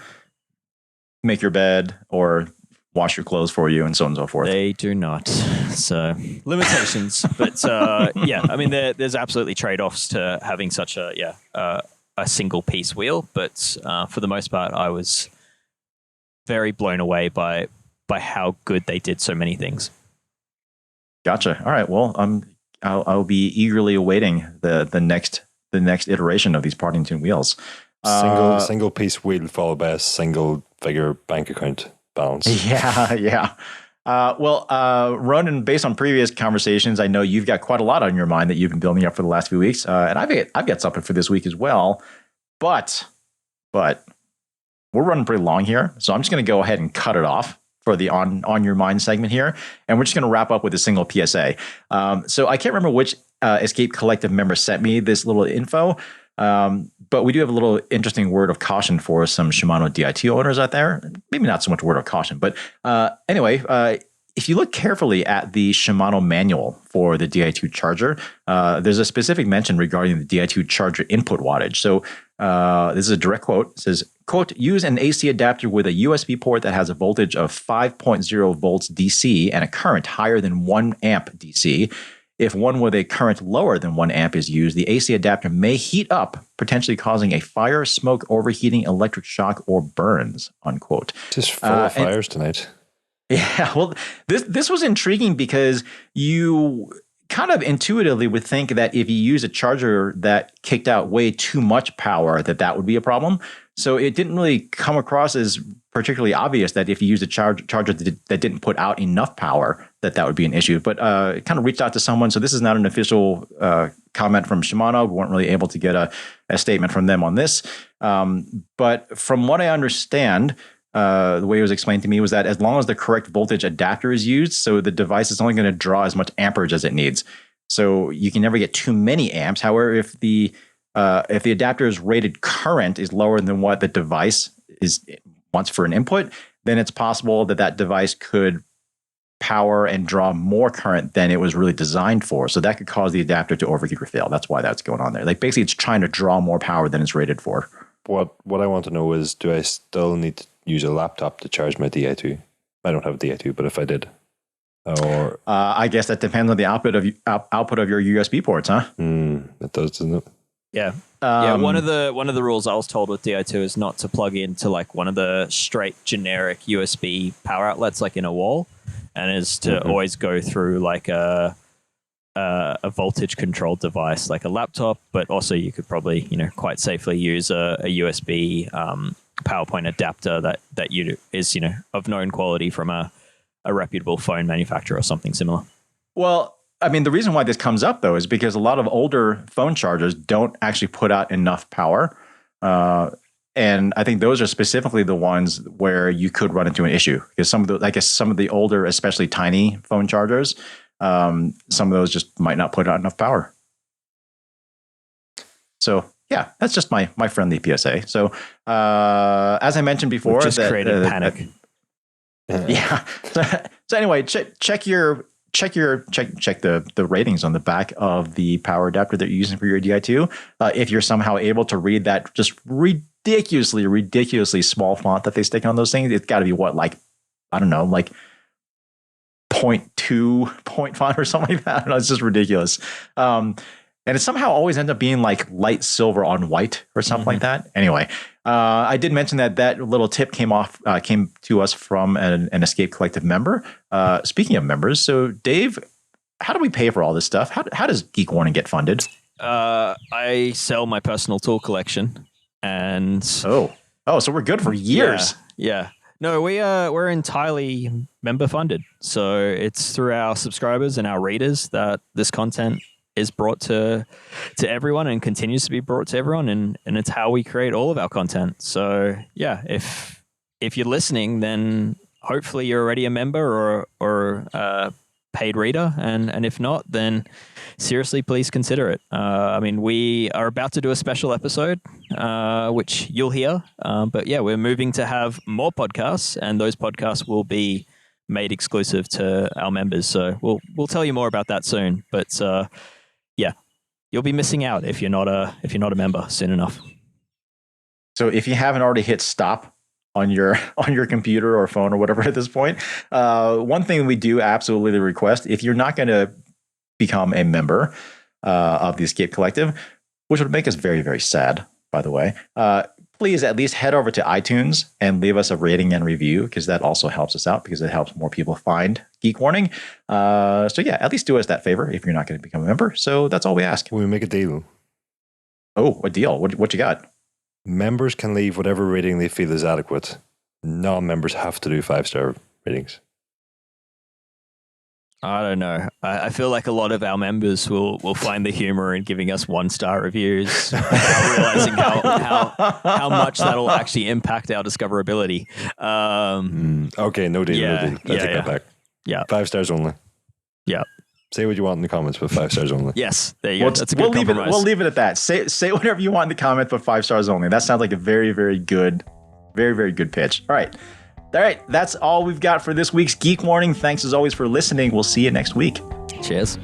make your bed or wash your clothes for you and so on and so forth. They do not. So limitations, but I mean, there's absolutely trade-offs to having such a single piece wheel. But for the most part, I was very blown away by how good they did so many things. Gotcha. All right. Well, I'll be eagerly awaiting the next iteration of these Partington wheels. Single piece wheel followed by a single figure bank account balance. Yeah. Ronan, based on previous conversations, I know you've got quite a lot on your mind that you've been building up for the last few weeks, and I've got something for this week as well. But we're running pretty long here, so I'm just going to go ahead and cut it off for the on your mind segment here, and we're just going to wrap up with a single PSA. So I can't remember which Escape Collective member sent me this little info. But we do have a little interesting word of caution for some Shimano Di2 owners out there. Maybe not so much word of caution, but anyway, if you look carefully at the Shimano manual for the Di2 charger, there's a specific mention regarding the Di2 charger input wattage. So this is a direct quote. It says, quote, use an AC adapter with a USB port that has a voltage of 5.0 volts DC and a current higher than 1 amp DC. If one with a current lower than 1 amp is used, the AC adapter may heat up, potentially causing a fire, smoke, overheating, electric shock, or burns, unquote. Just full of fires tonight. Yeah, well, this was intriguing because you kind of intuitively would think that if you use a charger that kicked out way too much power, that would be a problem. So it didn't really come across as particularly obvious that if you use a charger that didn't put out enough power, that would be an issue. But kind of reached out to someone. So this is not an official comment from Shimano. We weren't really able to get a statement from them on this. But from what I understand, the way it was explained to me was that as long as the correct voltage adapter is used, so the device is only going to draw as much amperage as it needs. So you can never get too many amps. However, if the adapter's rated current is lower than what the device wants for an input, then it's possible that device could power and draw more current than it was really designed for. So that could cause the adapter to overheat or fail. That's why that's going on there. Like basically it's trying to draw more power than it's rated for. What I want to know is, do I still need to use a laptop to charge my Di2? I don't have a Di2, but if I did, or I guess that depends on the output of your USB ports, huh? It does, doesn't it? Yeah. One of the rules I was told with Di2 is not to plug into like one of the straight generic USB power outlets like in a wall, and is to always go through like a voltage controlled device like a laptop, but also you could probably quite safely use a USB PowerPoint adapter that is of known quality from a reputable phone manufacturer or something similar. Well, I mean, the reason why this comes up, though, is because a lot of older phone chargers don't actually put out enough power. And I think those are specifically the ones where you could run into an issue, because some of the older, especially tiny phone chargers, some of those just might not put out enough power. So, yeah, that's just my friendly PSA. So, as I mentioned before, we've just created panic. Yeah. So anyway, check the ratings on the back of the power adapter that you're using for your Di2. If you're somehow able to read that just ridiculously small font that they stick on those things, it's got to be what, like, I don't know, like 0.2 point font or something like that. I don't know, it's just ridiculous. And it somehow always ends up being like light silver on white or something like that. Anyway, I did mention that little tip came to us from an Escape Collective member. Speaking of members, so Dave, how do we pay for all this stuff? How does Geek Warning get funded? I sell my personal tool collection, and so we're good for years. Yeah. No, we're entirely member funded. So it's through our subscribers and our readers that this content is brought to everyone and continues to be brought to everyone, and it's how we create all of our content. So yeah, if you're listening, then hopefully you're already a member or a paid reader, and if not, then seriously, please consider it. I mean, we are about to do a special episode, which you'll hear, but yeah, we're moving to have more podcasts, and those podcasts will be made exclusive to our members. So we'll tell you more about that soon, but yeah, you'll be missing out if you're not a member soon enough. So if you haven't already hit stop on your computer or phone or whatever at this point, one thing we do absolutely request, if you're not going to become a member of the Escape Collective, which would make us very, very sad, by the way, please at least head over to iTunes and leave us a rating and review, because that also helps us out, because it helps more people find Geek Warning. So yeah, at least do us that favor if you're not going to become a member. So that's all we ask. We make a deal. Oh, a deal. What you got? Members can leave whatever rating they feel is adequate. Non-members have to do 5-star ratings. I don't know. I feel like a lot of our members will find the humor in giving us 1-star reviews, without realizing how much that'll actually impact our discoverability. Okay, no deal. No deal. I take that back. Yeah, 5 stars only. Yeah. Say what you want in the comments, but 5 stars only. Yes, there you go. That's a good compromise. We'll leave it at that. Say whatever you want in the comment, but 5 stars only. That sounds like a very, very good pitch. All right, that's all we've got for this week's Geek Warning. Thanks as always for listening. We'll see you next week. Cheers.